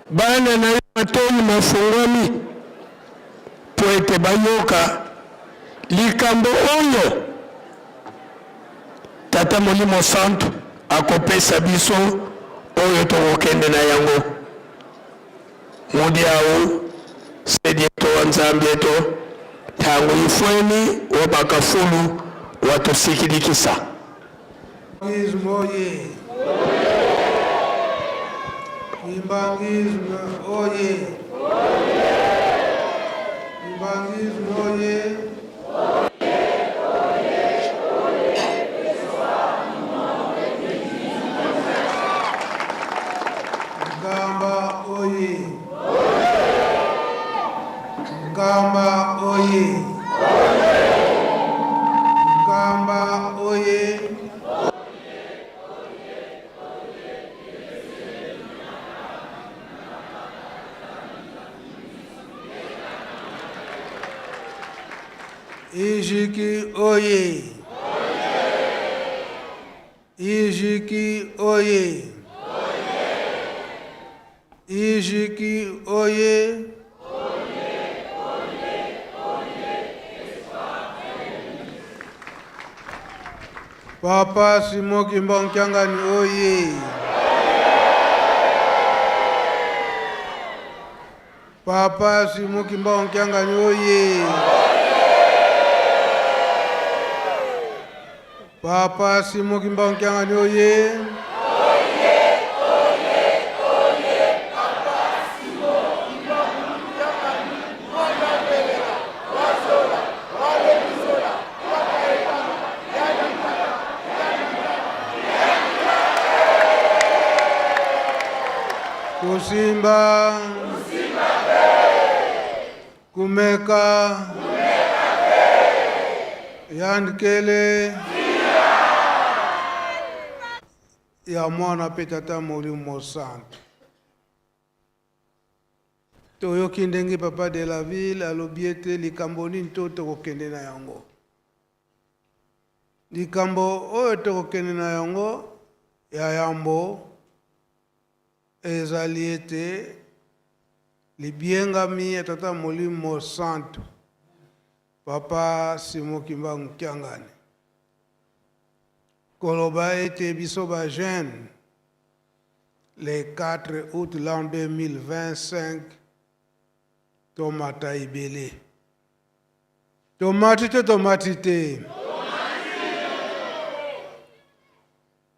Bana na yo matoi mafungami po ete bayoka likambo oyo Tata Molimo Centre akopesa biso oyo tokokende na yango. Mudi awo sedi eto wa Nzambe eto tangu ifweni wabakafulu watusikilikisa. Oye. Imbangismo oye. Imbangismo oye. Gamba oye. Gamba oye. Gamba oye. Ijiki oye. Ijiki oye. Ijiki oye. Papa Simoki Mbonkyangani oye. Papa Simoki Mbonkyangani oye. Papa Simoki Mbonkyangani oye. Kusimba, kumeka, yandikele, ya mwana petata Molimo Santo. Toyo kindengi papa de la ville alobiete likamboni ntoto kokende na yango. Likambo oyo tokokende na yango ya yambo ezali ete libiengami ya tata Molimo Santo Papa Simoki Mbonkyangani koloba ete biso ba jeune le 4 août l'an 2025 tomata ibele tomati te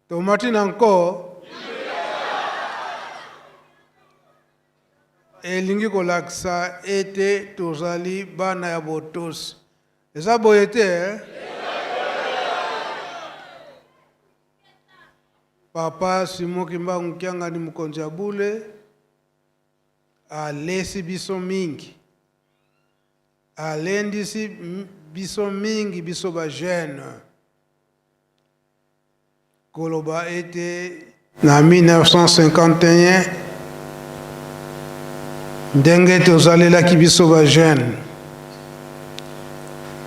tomati nanko elingi kolakisa ete tozali bana ya botosi. Eza boye te, Papa Simoki Mbonkyangani mokonzi ya bule alesi biso mingi, alendisi biso mingi, biso ba jeune koloba ete na 1951 ndenge tozalelaki biso ba jeune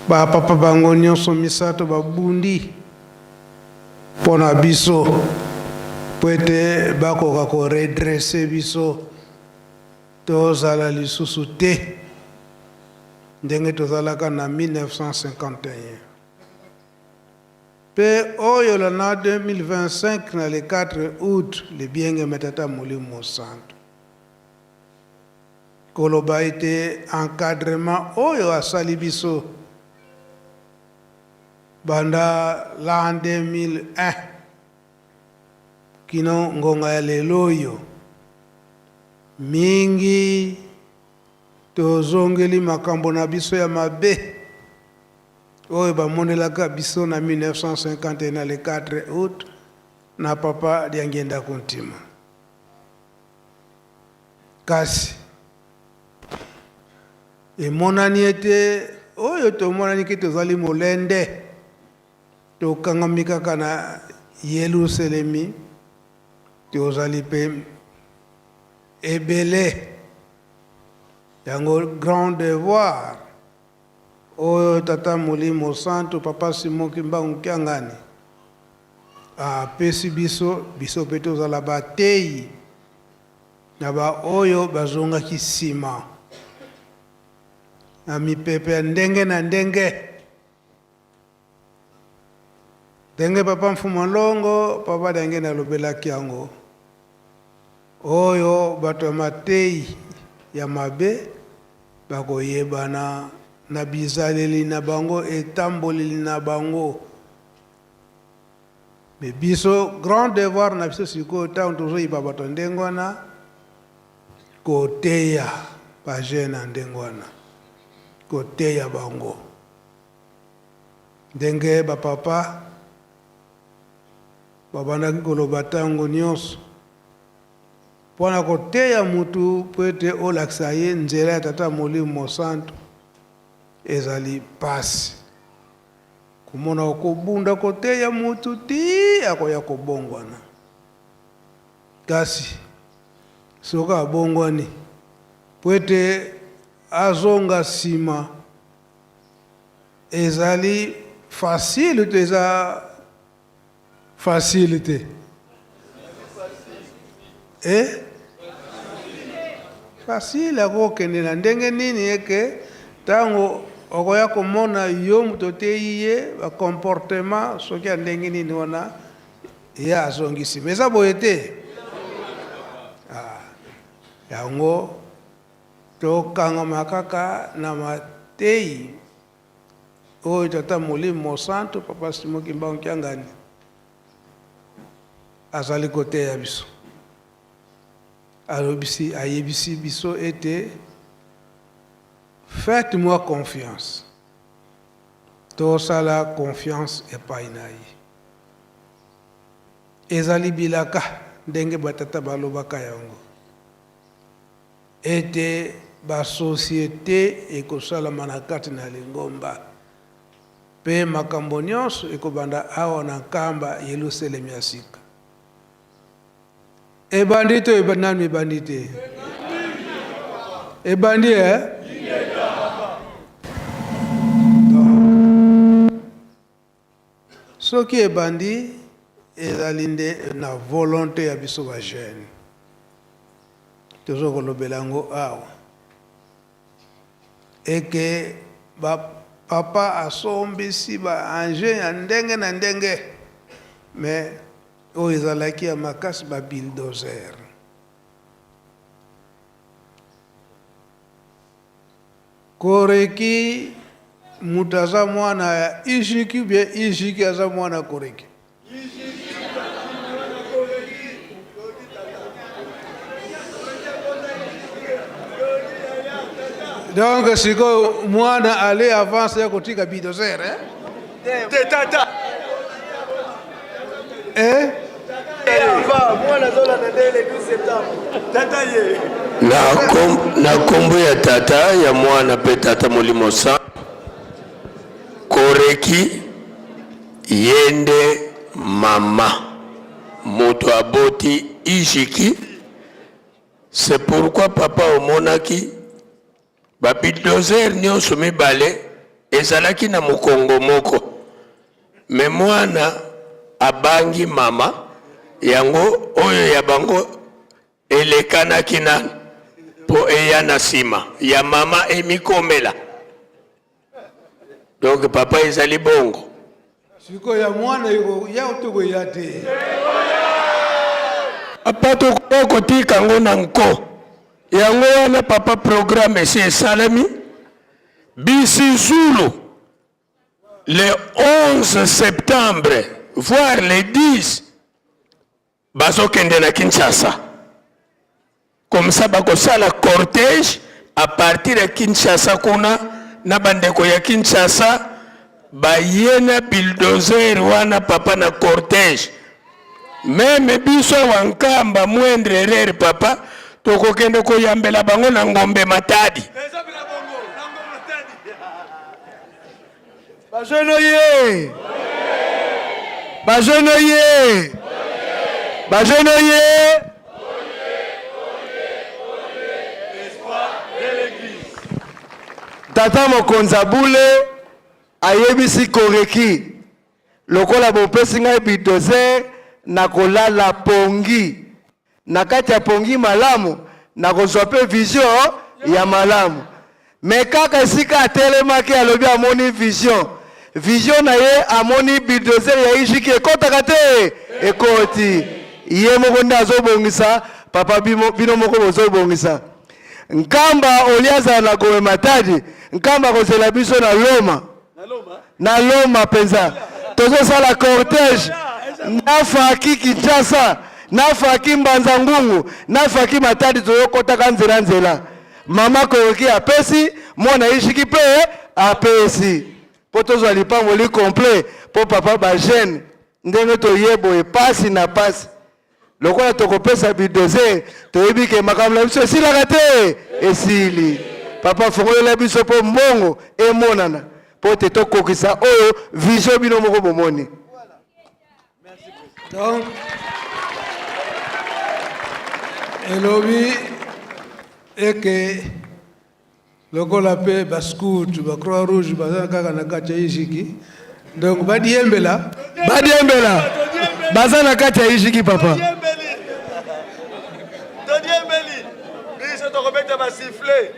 ba papa bango nyonso misato babundi pona biso po ete bakoka koredresse biso tozala lisusu te ndenge tozalaka na 1951 pe oyo la na 2025 na le 4 août le bienge metata Molimo Santo koloba ete encadrement oyo asali biso banda l'an 2001 kino ngonga ya lelo oyo mingi tozongeli makambo na biso ya mabe oyo bamonelaka biso na 1951 na le 4 août na papa diangenda kontima kasi emonani ete oyo tomonani ke tozali molende tokangamika na Yerusalemi tozali pe ebele yango grand devoir oyo tata Molimo Santo Papa Simoki Mbonkyangani apesi biso pe tozala bateyi na ba oyo bazongaki nsima na mipepe ndenge na ndenge Papa Mfumalongo Papa Dange na lobelaki yango oyo bato mateyi ya mabe bakoyebana na bizaleli na bango etamboleli na bango me biso grand devoir na biso sikoyo ntango tozoyiba bato ndenge wana koteya bajeune na ndenge wana koteya bango ndenge bapapa babandaki koloba ntango nyonso mpona koteya mutu po ete olakisa ye nzela ya tata Molimo Santo ezali pasi komona okobunda koteya mutu ti akoya kobongwana kasi soki abongwani po ete azonga nsima ezali facile te eza facile te facile akokende na ndenge nini eke ntango okoya komona yo mutu oteyi ye bacomportement soki ya ndenge nini wana ye azongisi me eza boye te. Yango tokangama kaka na mateyi oyo tata Molimo Santu Papa Simon Kimbangu Kiangani azali koteya biso. Alobisi ayebisi biso ete faites-moi confiance. Tosala confiance epai na ye. Ezali bilaka ndenge batata balobaka yango. Ete ba société ekosalama na kati na Lingomba. Pe makambo nyonso ekobanda awa na nkamba Yelusalemu ya sika. Ebandi to ebanani ebandi te. Ebandi soki ebandi ezali nde na volonté ya biso ba jeune. Tozokolobela yango awa. Eke ba papa asombisi ba ange ya ndenge na ndenge. Mais oyo ezalaki ya makasi ba bulldozer. Koreki mutaza mwana ya Ishiki bie Ishiki aza mwana Koreki. Donc siko mwana ale avance ya kotika bulldozer Te tata. Mwana zola na dele 12 septembre. Tata ye. Na kombo ya tata ya mwana pe tata Molimo Santu Koreki yende mama moto aboti Ishiki. C'est pourquoi papa omonaki ba bulldozer nyonso mibale ezalaki na mokongo moko. Me mwana abangi mama yango oyo ya bango elekanaki nani po eya na sima ya mama emikomela. Donc papa ezali bongo. Siko ya mwana ya otoko ya te. Apato kotika ngo na nko. Yango wana papa programme c'est salami bisi Zulu le 11 septembre voire le 10 bazokende na Kinshasa. Comme ça bakosala cortège à partir de Kinshasa kuna na bandeko ya Kinshasa bayena bulldozer wana papa na cortège. Meme biso wankamba mwendre rere papa tokokende koyambela bango na ngombe Matadi. Bajenoye. Bajenoye. Bajenoye. Tata Mokonza Bule ayebisi Koreki lokola bopesi ngai bulldozer na kolala pongi na kati ya pongi malamu na kozwa pe vision ya malamu. Me kaka esika atelemaki alobi amoni vision na ye amoni bulldozer ya Ishiki ekotaka te ekoti ye moko nde azobongisa papa bino moko bozobongisa. Nkamba oliaza na Gome Matadi nkamba kozela biso na Loma penza tozosala cortège nafaki Kinshasa nafaki Mbanza Ngungu nafaki Matadi toyokotaka nzela mama Koreki apesi mwana Ishiki pe apesi po tozwa lipango li complet po papa ba jeune ndenge toyebo epasi na pasi lokola tokopesa bulldozer toyebi ke makambo na biso esilaka te esili papa fongolela biso po mbongo emonana po te tokokisa oyo vision bino moko bomoni. Donc elobi eke lokola pe bascout ba Croix Rouge bazana kaka na kati ya Ishiki. Donc badiembela bazana kati ya Ishiki papa. Todiembeli. Biso tokobeta ba siffler.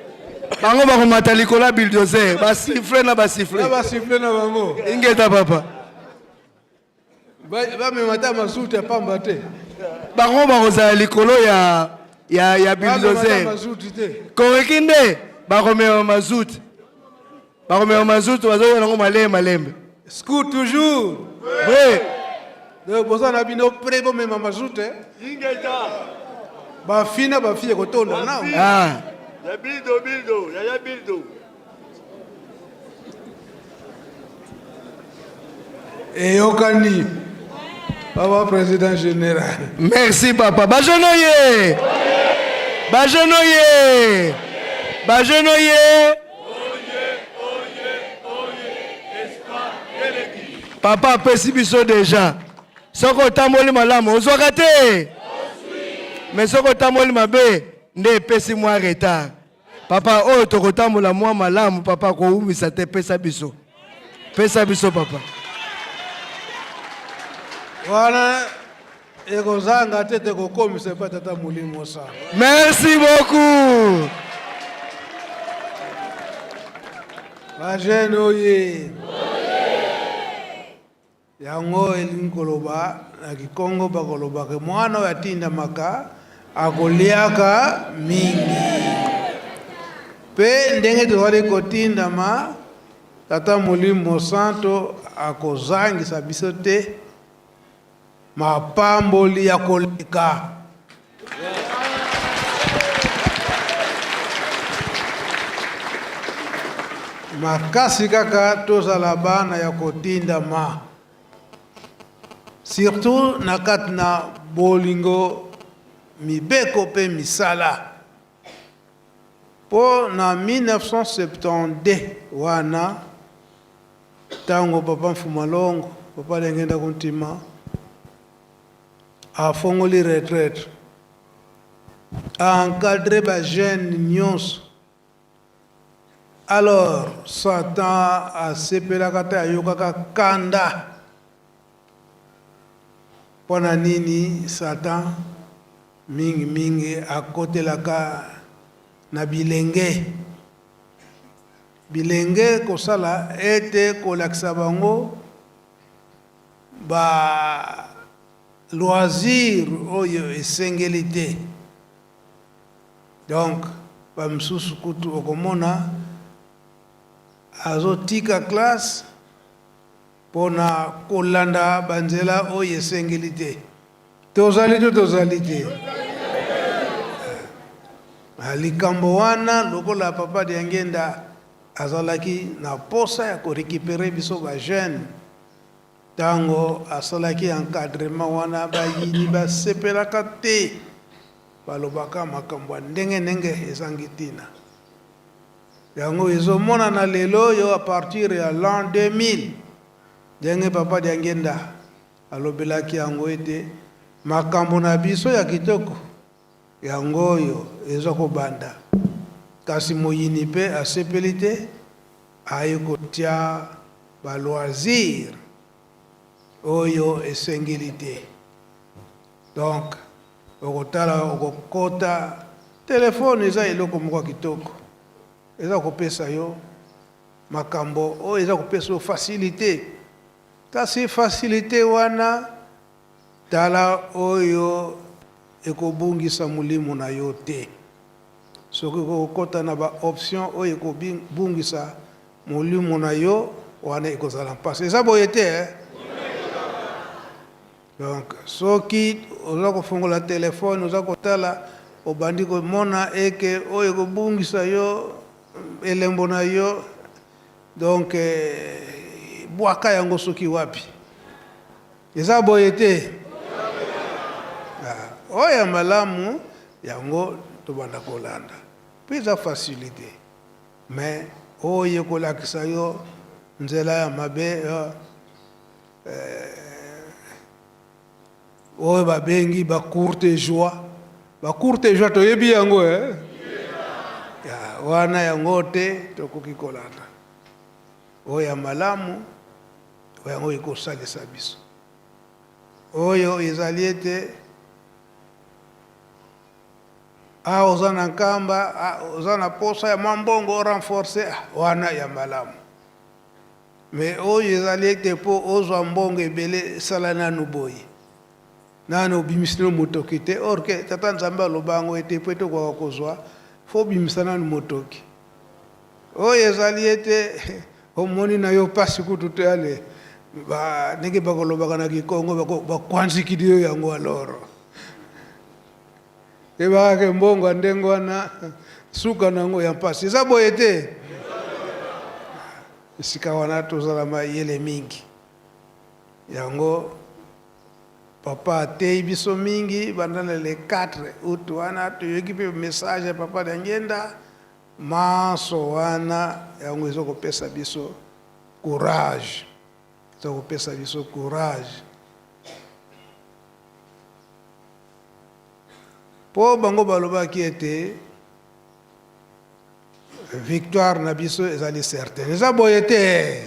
bango bakomata likola bulldozer basifle na basifle na basifle na bango ingeta papa bamemata masuti ya pamba te bango bakozala likolo ya bulldozer masuti te koreki nde bakomema mazuti bazoya nango malembe scout toujours oui donc boza na bino pre bomema masuti bafina bafie kotonda nao ya bildo eyokani papa président général merci papa bajenoye papa apesi biso deja soko otamboli malamu ozwaka te mais soko otamboli mabe nde epesi mwa retard papa oyo tokotambola mwa malamu papa koumisa te pesa biso papa wana ekozanga te tekokomisa epa tata molimo sana merci beaucoup bajene oye yango elingi koloba na kikongo bakolobaka mwana oyo atindamaka akoliaka mingi mpe ndenge tozali kotindama tata molimo santo akozangisa biso te mapamboli ya koleka makasi kaka tozala bana ya kotindama surtout na kati na bolingo mibeko mpe misala mpo na 1972 wana ntango papa Mfumalongo papa Lengenda Kuntima afongoli retraite encadré bajene nyonso alors Satan asepelaka te ayokaka kanda mpona nini Satan mingi akotelaka na bilenge kosala ete kolakisa bango ba loisir oyo esengeli te donc bamisusu kutu okomona azotika classe mpona kolanda banzela oyo esengeli te tozali te likambo wana lokola papa Diangenda azalaki na posa ya korekipere biso bajeune ntango asalaki encadrement wana bayini basepelaka te balobaka makambo ya ndenge ezangi ntina yango ezomonana lelo oyo a partir ya l'an 2000 ndenge papa Diangenda alobelaki yango ete makambo na biso ya kitoko yango oyo eza kobanda kasi moyini mpe asepeli te aye kotia baloisir oyo esengeli te donc okotala okokota telefone eza eloko moko kitoko eza kopesa yo makambo oyo eza kopesa yo facilité kasi facilité wana tala oyo ekobungisa molimo na yo te soki okokota na baoption oyo ekobungisa molimo na yo wana ekozala mpasi eza boye te donc soki oza kofongola telefone oza kotala obandi komona eke oyo ekobungisa yo elembo na yo donc bwaka yango soki wapi eza boye te oyo malamu yango tobanda kolanda mpe eza facilité mais oyo kolakisa yo nzela ya mabe oyo babengi bacourtejoie toyebi yango wana yango te tokoki kolanda oyo ya malamu yango ekosalisa biso oyo ezali ete ozana nkamba ozana posa ya mambongo renforcer wana ya malamu mais oyo ezali ete mpo ozwa mbongo ebele esala nanu boye nanu obimisino motoki te orke tata nzambe aloba yango ete po ete okoka kozwa fo obimisa nanu motoki oyo ezali ete omoni na yo pasi kutu te ale ndenge bakolobaka na Kikongo bakwanzikili yo yango aloro ebaka mbongo ndenge wana suka nango ya mpasi eza boye te esika wana tozala mayele mingi yango papa atei biso mingi bandana le 4 août wana toyoki mpe message ya papa na ngenda maso wana yango ezokopesa biso courage ezokopesa biso courage po bango balobaki ete victoire na biso ezali certaine eza boye te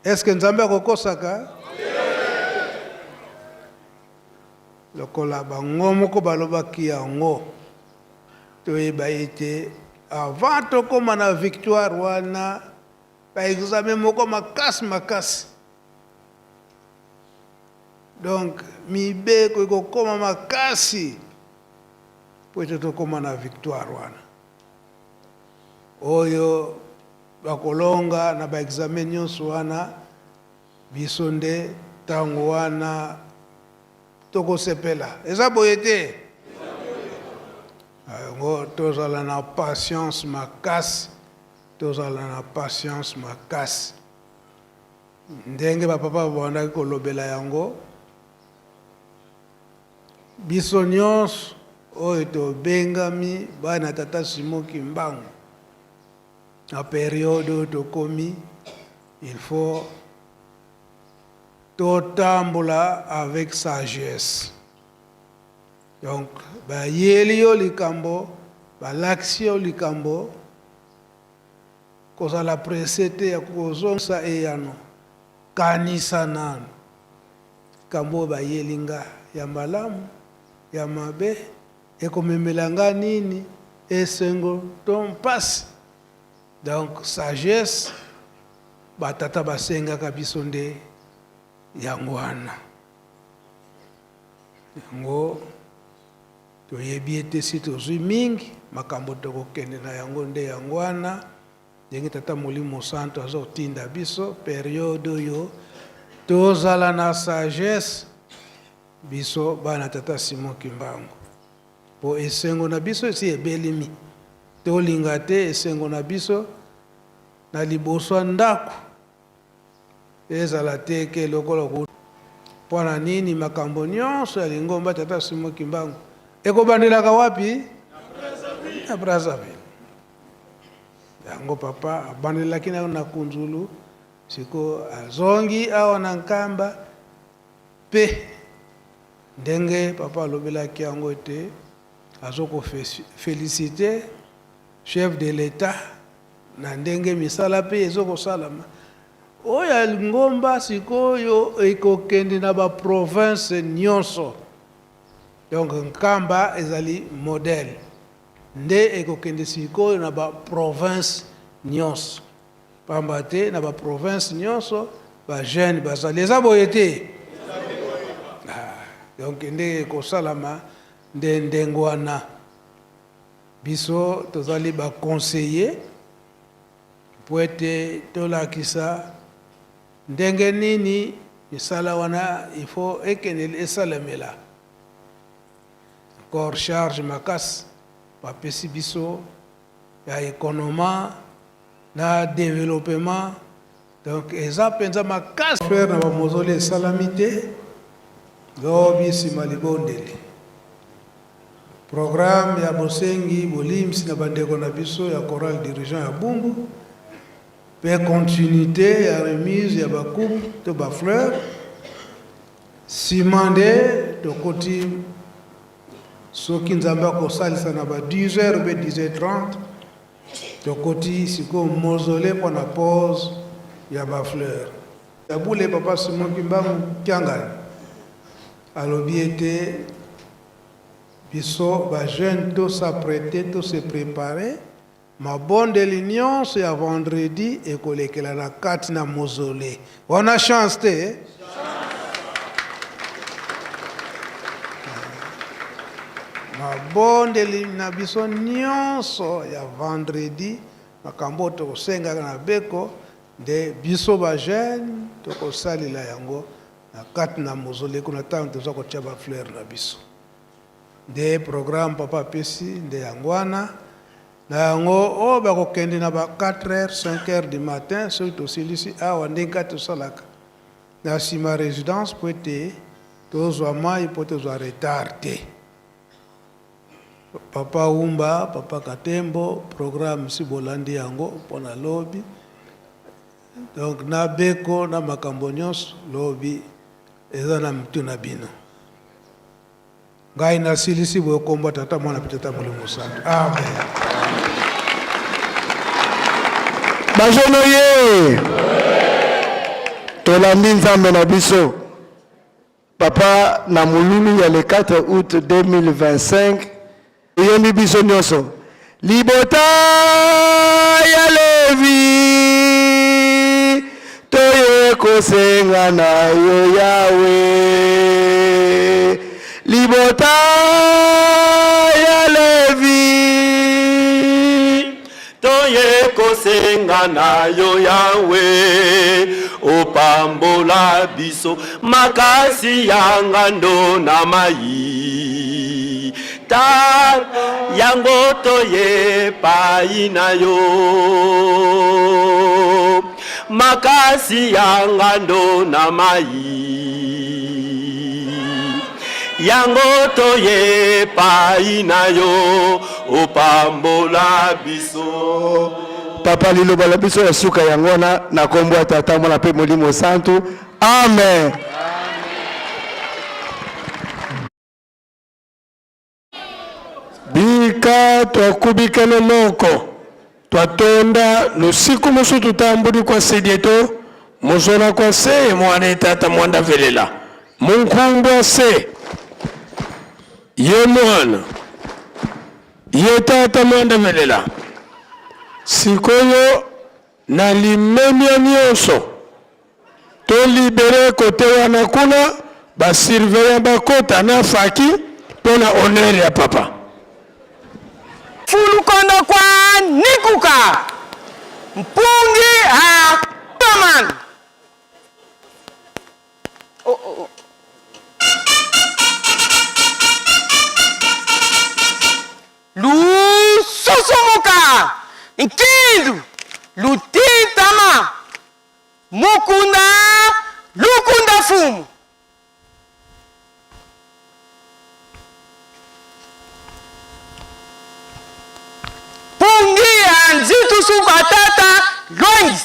eske nzambe akokosaka lokola bango moko balobaki yango toyeba ete avant tokóma na victoire wana baexamen moko makasi donc mibeko ekokóma makasi po ete tokóma na victoire wana oyo bakolonga na baexamen nyonso wana biso nde ntango wana tokosepela eza boye te yango tozala na patience makasi ndenge bapapa babandaki kolobela yango biso nyonso oyo tobengami bana tata Simon Kimbangu na periode oyo tokomi il faut totambola avec sagesse donc bayeli yo likambo balakisi yo likambo kozala presse te ya kozongisa eyano kanisa nano likambo bayeli nga ya malamu ya mabe ekomemela nga nini esengo to mpasi donc sagesse batata basengaka biso nde yango wana yango toyebi ete si tozwi mingi makambo tokokende na yango nde yango wana ndenge tata Molimo Santo azotinda biso periode oyo tozala na sagesse biso bana tata Simon Kimbangu po esengo na biso esi ebelimi tolinga te esengo na biso na liboso ya ndako ezala te ke lokola mpona nini makambo nyonso ya lingomba tata Simon Kimbangu ekobandelaka wapi? Na Brazzaville. Yango papa abandelaki na Kunzulu siko azongi awa na Nkamba pe ndenge papa alobelaki yango ete azoko féliciter chef de l'État na ndenge misala pe ezoko salama oya ngomba sikoyo ekokende na ba province nyonso donc Nkamba ezali modèle nde ekokende sikoyo na ba province nyonso pamba te na ba province nyonso ba jeune bazali eza boye te donc nde ekosalama nde ndenge wana biso tozali ba conseiller po ete tolakisa ndenge nini misala wana il faut ekende esalemela encore charge makasi bapesi biso ya économie na développement donc eza mpenza makasi faire na bamozole esalami te lobi nsima libondeli programme ya bosengi bolimsi na bandeko na biso ya chorale dirigeant ya Bumbu pe continuité ya remise ya bakupe to bafleur simande tokoti soki nzambe akosalisa na ba 10h be 10h30 tokoti siko mausolée mpona pose ya bafleur tabule papa Simon Kimbangu Kiangani alobi ete biso ba jeune tous s'apprêter, tous se préparer. Ma bonne de l'union c'est à vendredi et kolekela na kati na mausolée. On a chance te. Ma bonne de l'union biso nyonso ya vendredi makambo to kosenga na beko de biso ba jeune to kosalila yango na kati na mausolée kuna tanto toza kotia ba fleur na biso. De programme papa pesi de yangwana na yango o ba kokende na ba 4h 5h du matin surtout silisi awa ndinga to salaka na sima résidence poete tozwa mai pote zwa retardé papa Umba papa Katembo programme si bolandi yango pona lobby donc na beko na makambo nyonso lobby eza na mtu na bino ngai na silisi bo komba tata mwana pitata Molimo Santo amen. Bajono ye tolandi nzambe na biso papa na mululu ya le 4 août 2025 yemi biso nyonso libota ya Levi toye kosenga na yo Yahweh libota ya Levi toye kosenga na yo Yahweh opambola biso makasi ya ngando na mai ta yango toye pai na yo makasi ya ngando na mai yango toye pai na yo opambola biso papa liloba la biso ya suka yango na kombo ya tata mwana pe Molimo Santo amen. Bika twakubikele moko twatonda lusiku musu tutambuli kwa sedieto muzona kwa se mwana tata mwanda velela munkumbwa se ye mwana ye tata mwanda velela sikoyo na limemia nyonso to libere kote wana kuna basurveillant bakota na faki pona honneur ya papa Fulukondo kwa nikuka mpungi ha taman lu sosomuka nkindu lutitama mukunda lukunda fumu pungia nzitu subatata lois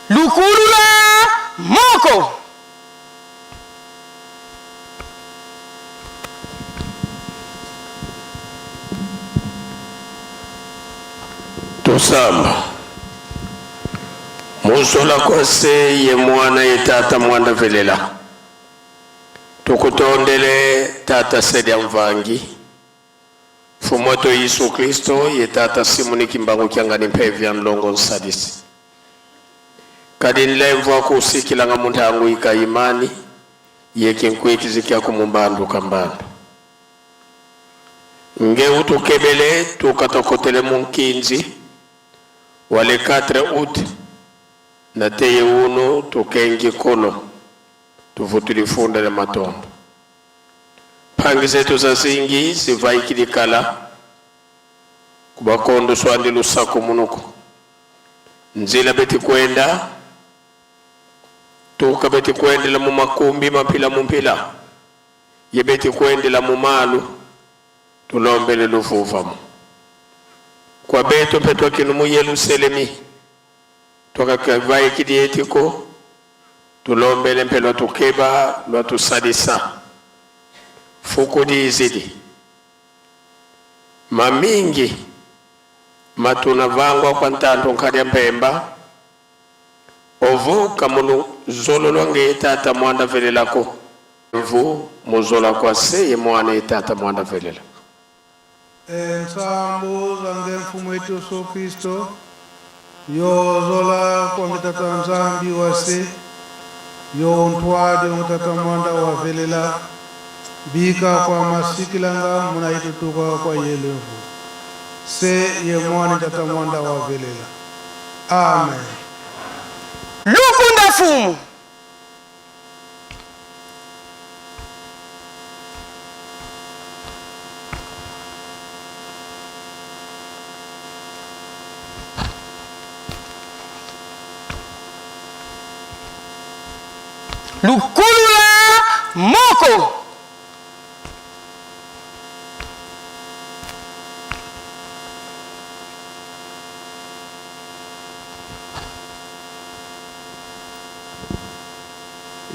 lukulula moko tosamba musola kwa se ye mwana ye tata mwanda velela tukutondele tata Sedia Mvangi Fumoto Yesu Kristo yetata simuni kimbangu kiangani mpevya nlongo nsadisi. Kadi nlemvu kusikila nga muntangu ika imani yeke nkwekizikia kumumbandu kambandu. Nge utukebele tukatokotele munkinzi wale 4 août na teye uno tukengi kono tuvutulifunda matondo. Pangi zetu za zingi zivaikilikala kubakondo swandi lusako munuko. Nzila beti kwenda tuka beti kwenda la mumakumbi mapila mumpila ye beti kwenda la mumalu tulombele lufufamu kwa beto petwa kinumu Yerusalemi toka kavai kidietiko tulombele mpelo tukeba lwa tusadisa fuku dizidi mamingi matuna vangwa kwa ntanto nkari mpemba ovu kamunu zolo lwange tata mwanda velelako mvu muzola kwa seye mwane tata mwanda velela Ensambu zange mfumu wetu Yesu Kristo yo zola kwa mtata nzambi wase yo ntwade mtata mwanda wa velela bika kwa masikilanga munaitutuka kwa yelevu se ye mwane tata mwanda wa velela. Amen. Lukunda fumu. Lukulula moko.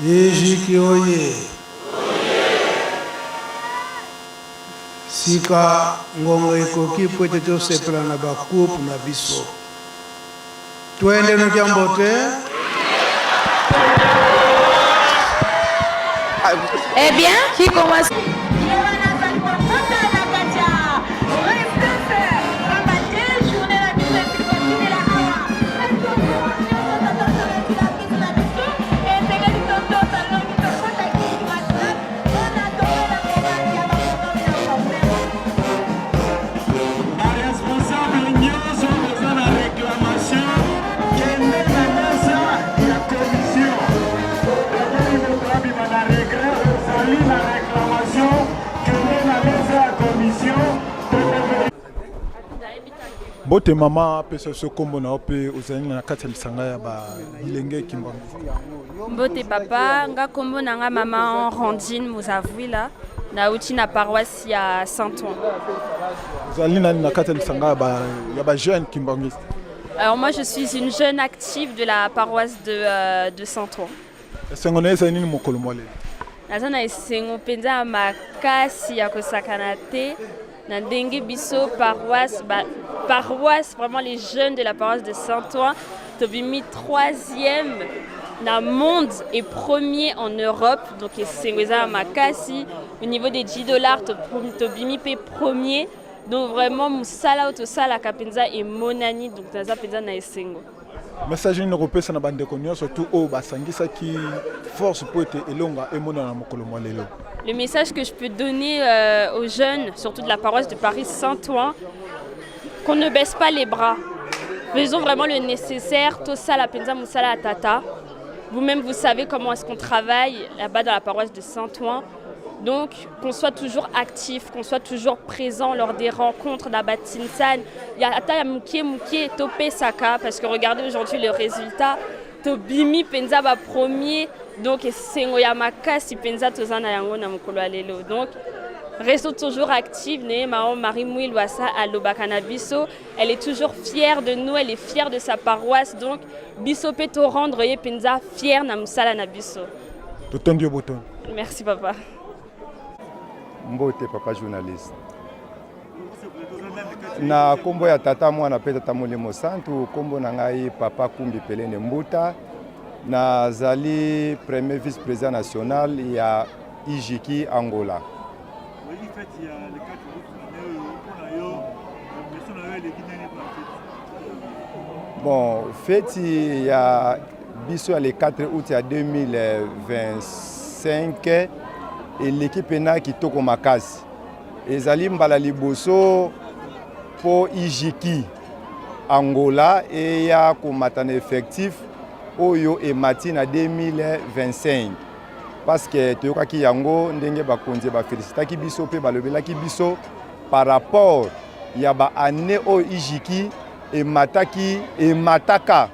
Ejiki oye. Sika ngongo ikoki pwete tosepela na bakupu na biso. Tuende no jambo te. Eh bien, qui commence? Bote mama pesa sokombo na ope ozali na kati ya lisanga ya ba bilenge kimbangu. Bote papa nga kombo na nga mama Randine Muzavwila na uti na paroisse ya Saint-Ouen. Ozali na kati ya lisanga ya ba jeune kimbangiste. Alors moi je suis une jeune active de la paroisse de Saint-Ouen. Esengo na ezali nini mokolo mwale? Nazana esengo penza makasi ya kosakana te. Nandenge biso paroisse vraiment les jeunes de la paroisse de Saint-Ouen tobimi 3e na monde et 1er en Europe donc c'est makasi au niveau des $10 tobimi pe 1er donc vraiment musala otosala kapenza et monani donc naza penza na esengo. Message ni kopesa na bande konyo surtout au basangisa qui force pour être elonga emona na mokolo mwalelo. Le message que je peux donner aux jeunes, surtout de la paroisse de Paris Saint-Ouen, qu'on ne baisse pas les bras. Faisons vraiment le nécessaire. Tosa la penza musala tata. Vous-même, vous savez comment est-ce qu'on travaille là-bas dans la paroisse de Saint-Ouen. Donc, qu'on soit toujours actif, qu'on soit toujours présent lors des rencontres d'Abatinsan. Il y a Ata Mouké, Topé Saka, parce que regardez aujourd'hui le résultat. Tobimi penza ba premier. Donc, c'est Ngoyamaka si penza tozana yango na mokolo alelo. Donc, restons toujours actifs. Marie Mouil Wassa à Lobakanabiso. Elle est toujours fière de nous, elle est fière de sa paroisse. Donc, Biso Peto rendre ye penza fière na musala na biso. Merci papa. Mbote papa journaliste. Na kombo ya tata mwana pe tata Molimo Santu kombo na ngai papa Kumbi Pelene Mbuta na zali premier vice-président national ya IJIKI Angola. Bon, fête il y a biso le 4 août 2025 et l'équipe na kitoko makasi. Ezali mbala liboso po Ijiki Angola et ya komatana effectif oyo e matina 2025 parce que toyokaki yango ndenge bakonzi ba félicitaki biso pe balobelaki biso par rapport ya ba année oyo Ijiki et mataka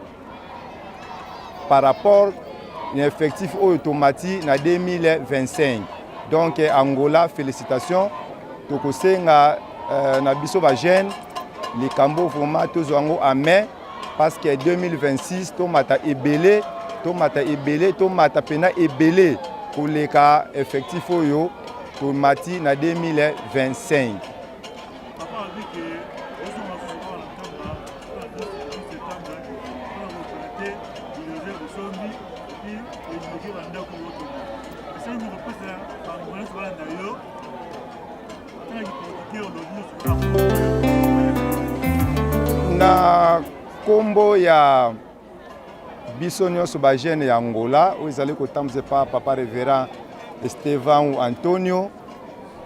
par rapport à l'effectif automatique na 2025. Donc Angola, félicitations. Tokosenga na biso ba jeune les cambo vraiment tous wango à main parce que 2026 tomata ebele tomata pena ebele pour les cas effectifs oyo tomati na 2025. Na kombo ya biso nyonso ba jeune ya Angola ozali kotambuza pa papa révérend Estevan ou Antonio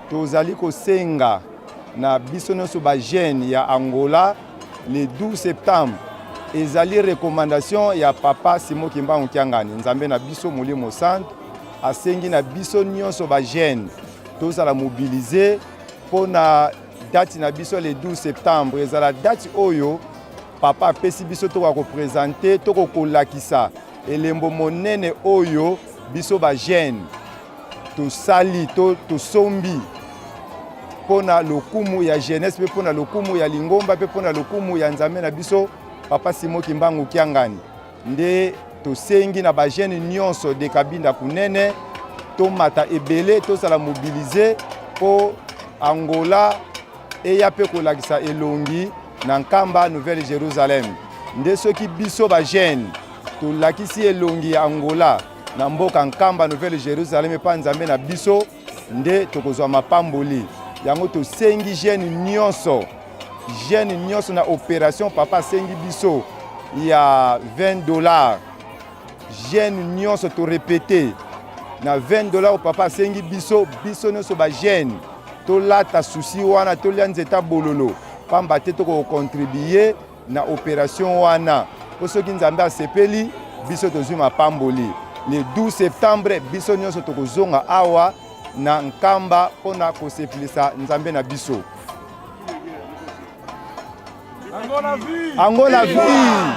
tozali kosenga na biso nyonso ba jeune ya Angola le 12 septembre ezali recommandation ya papa Simon Kimbangu Kiangani nzambe na biso Molimo Centre asengi na biso nyonso ba jeune tozala mobiliser pona date na biso le 12 septembre ezala date oyo papa apesi biso toko présenter toko kolakisa elembo monene oyo biso ba jeune to sali to sombi pona lokumu ya jeunesse pe pona lokumu ya lingomba pe pona lokumu ya nzambe na biso papa Simon Kimbangu Kiangani nde to sengi na ba jeune nyonso de kabinda kunene to mata ebele to sala mobiliser po Angola eya pe kolakisa elongi na nkamba Nouvelle Jérusalem nde soki biso ba jeune to lakisi elongi ya Angola na mboka nkamba Nouvelle Jérusalem pa nzambe na biso nde tokozwa mapamboli yango to sengi jeune nyonso na opération papa sengi biso ya $20 jeune nyonso to répéter na $20 papa sengi biso nyonso ba jeune to lata souci wana to lia nzeta bololo pamba te to ko contribuer na opération wana po soki nzambe asepeli biso tozwi mapamboli le 12 septembre biso nyonso tokozonga awa na nkamba pona kosepelisa nzambe na biso. Angola vie! Angola vie!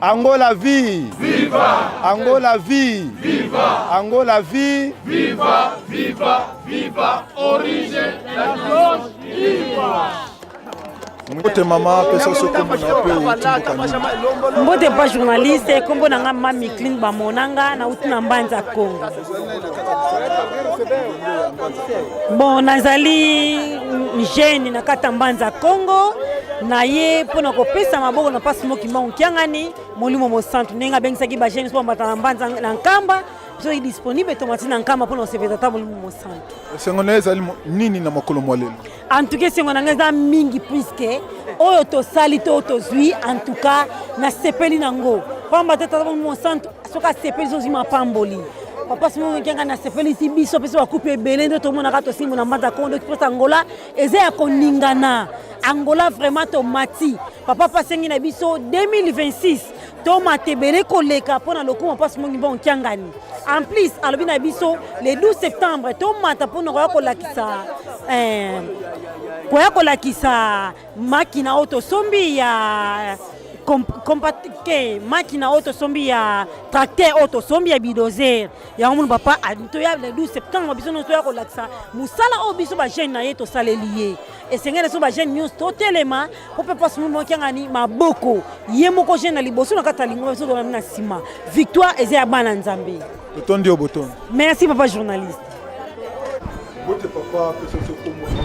Angola vie! Viva! Angola vie! Viva! Angola vie! Viva! Viva! Viva! Origine la cloche! Viva! Mbote mama pesa sokombo na pe mbote pa journaliste kombo na nga mami clean ba monanga na utina mbanza Kongo. Bon nazali jeune na kata mbanza Kongo na ye pona ko pesa maboko na pasi Simon Kimbangu Kiangani Molimo Centre nenga bengisaki ba jeune so mbata na mbanza na nkamba so disponible tomati na nkamba pona osepeza ta Molimo Centre. Sengona ezali nini na makolo mwalelo? En tout cas sengona ngeza mingi puisque oyo to sali to zui en tout cas na sepeli nango pamba tata Molimo Centre soka sepeli zo zima pamboli papa Simon Kiangani na sepeli si biso pesa wa coupe belende to mona ka to simbo na mbanza Kongo express Angola eza ya koningana Angola vraiment to mati papa pasengi na biso 2026 to matebele koleka pona lokuma papa Simon Kiangani en plus alobi na biso le 12 septembre to mata pona koya kolakisa makina auto sombi ya makina auto sombi ya tracteur auto sombi ya bidozer ya munu papa to ya le 12 septembre biso no to ya kolakisa musala o biso ba jeune na ye to salelier esengele so ba jeune news to telema po papa Simon Kiangani maboko ye moko jeune na liboso na kata lingo so do na sima victoire eze ya bana nzambe botondi o botondi. Merci papa journaliste. Bote papa pesa sokombo na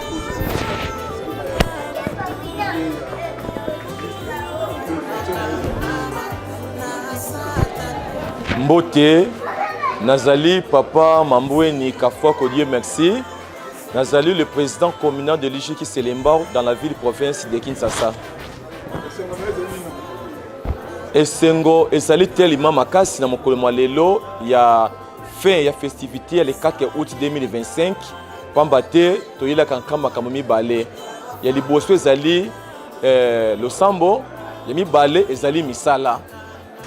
Mbote, Nazali, papa Mamboueni Kafwa Kodier, merci. Nazali, le président communal de l'Ijiki Selemba dans la ville-province de Kinshasa. esengo ezali telema makasi na mokolo mwa lelo ya fin ya festivité le 4 août 2025 pamba te toyelaka nkamba kama mibale ya liboso ezali losambo ya mibale ezali misala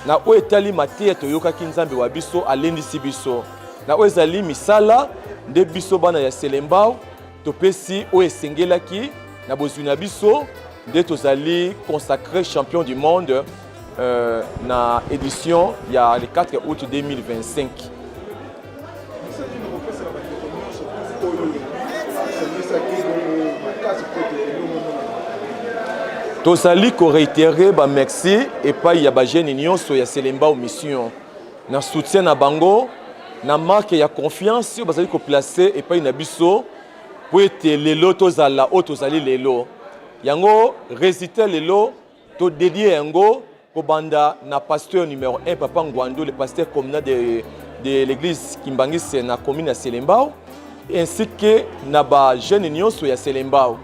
na oyo etali mateya toyokaki nzambe wa biso alendisi biso na oyo ezali misala nde biso bana ya selembao topesi oyo esengelaki na bozwi na biso nde tozali consacré champion du monde na édition ya le 4 août 2025. Tozali ko réitérer ba merci et pas ya ba jeune nyonso ya Selembao mission na soutien na bango na marque ya confiance bazali ko placer et pas na biso pour être lelo tozala o tozali lelo yango réciter lelo to dédier yango ko banda na pasteur numéro 1 Papa Ngwando le pasteur communal de l'église Kimbangisi na commune ya Selembao ainsi que na ba jeune nyonso ya Selembao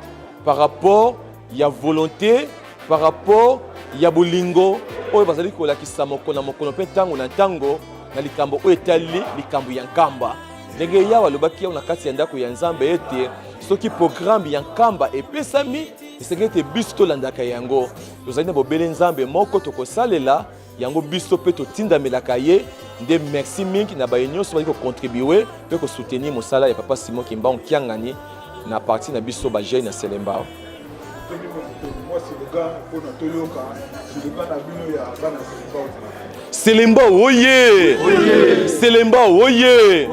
par rapport ya volonté par rapport ya bolingo oyo bazali kolakisa mokona mokono pe tango na tango na likambo oyo etali likambo ya nkamba ndenge yawa lobaki na kati ya ndako ya nzambe ete soki programme ya nkamba epesami esengeli ete biso tolandaka yango tozali na bobele nzambe moko tokosalela yango biso mpe totindamelaka ye nde merci mingi na baye nyonso bazali kocontribue mpe kosoutenir mosala ya Papa Simon Kimbangu Kiangani na parti na biso bajeune na Selembao. Selembao oye! Selembao oye!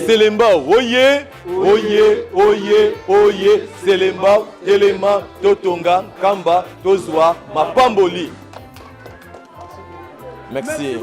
Selembao oye! Oye, oye, oye! Selembao, Telema, Totonga, Kamba, Tozwa, Mapamboli. Merci.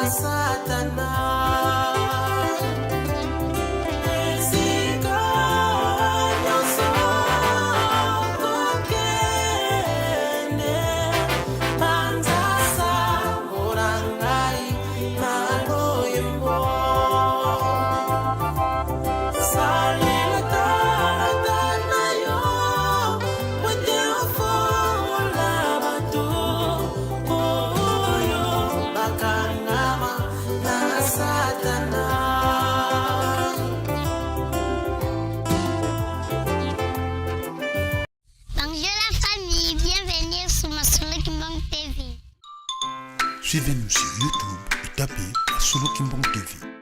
Sa Suivez-nous sur YouTube et tapez Solo Kimbong TV.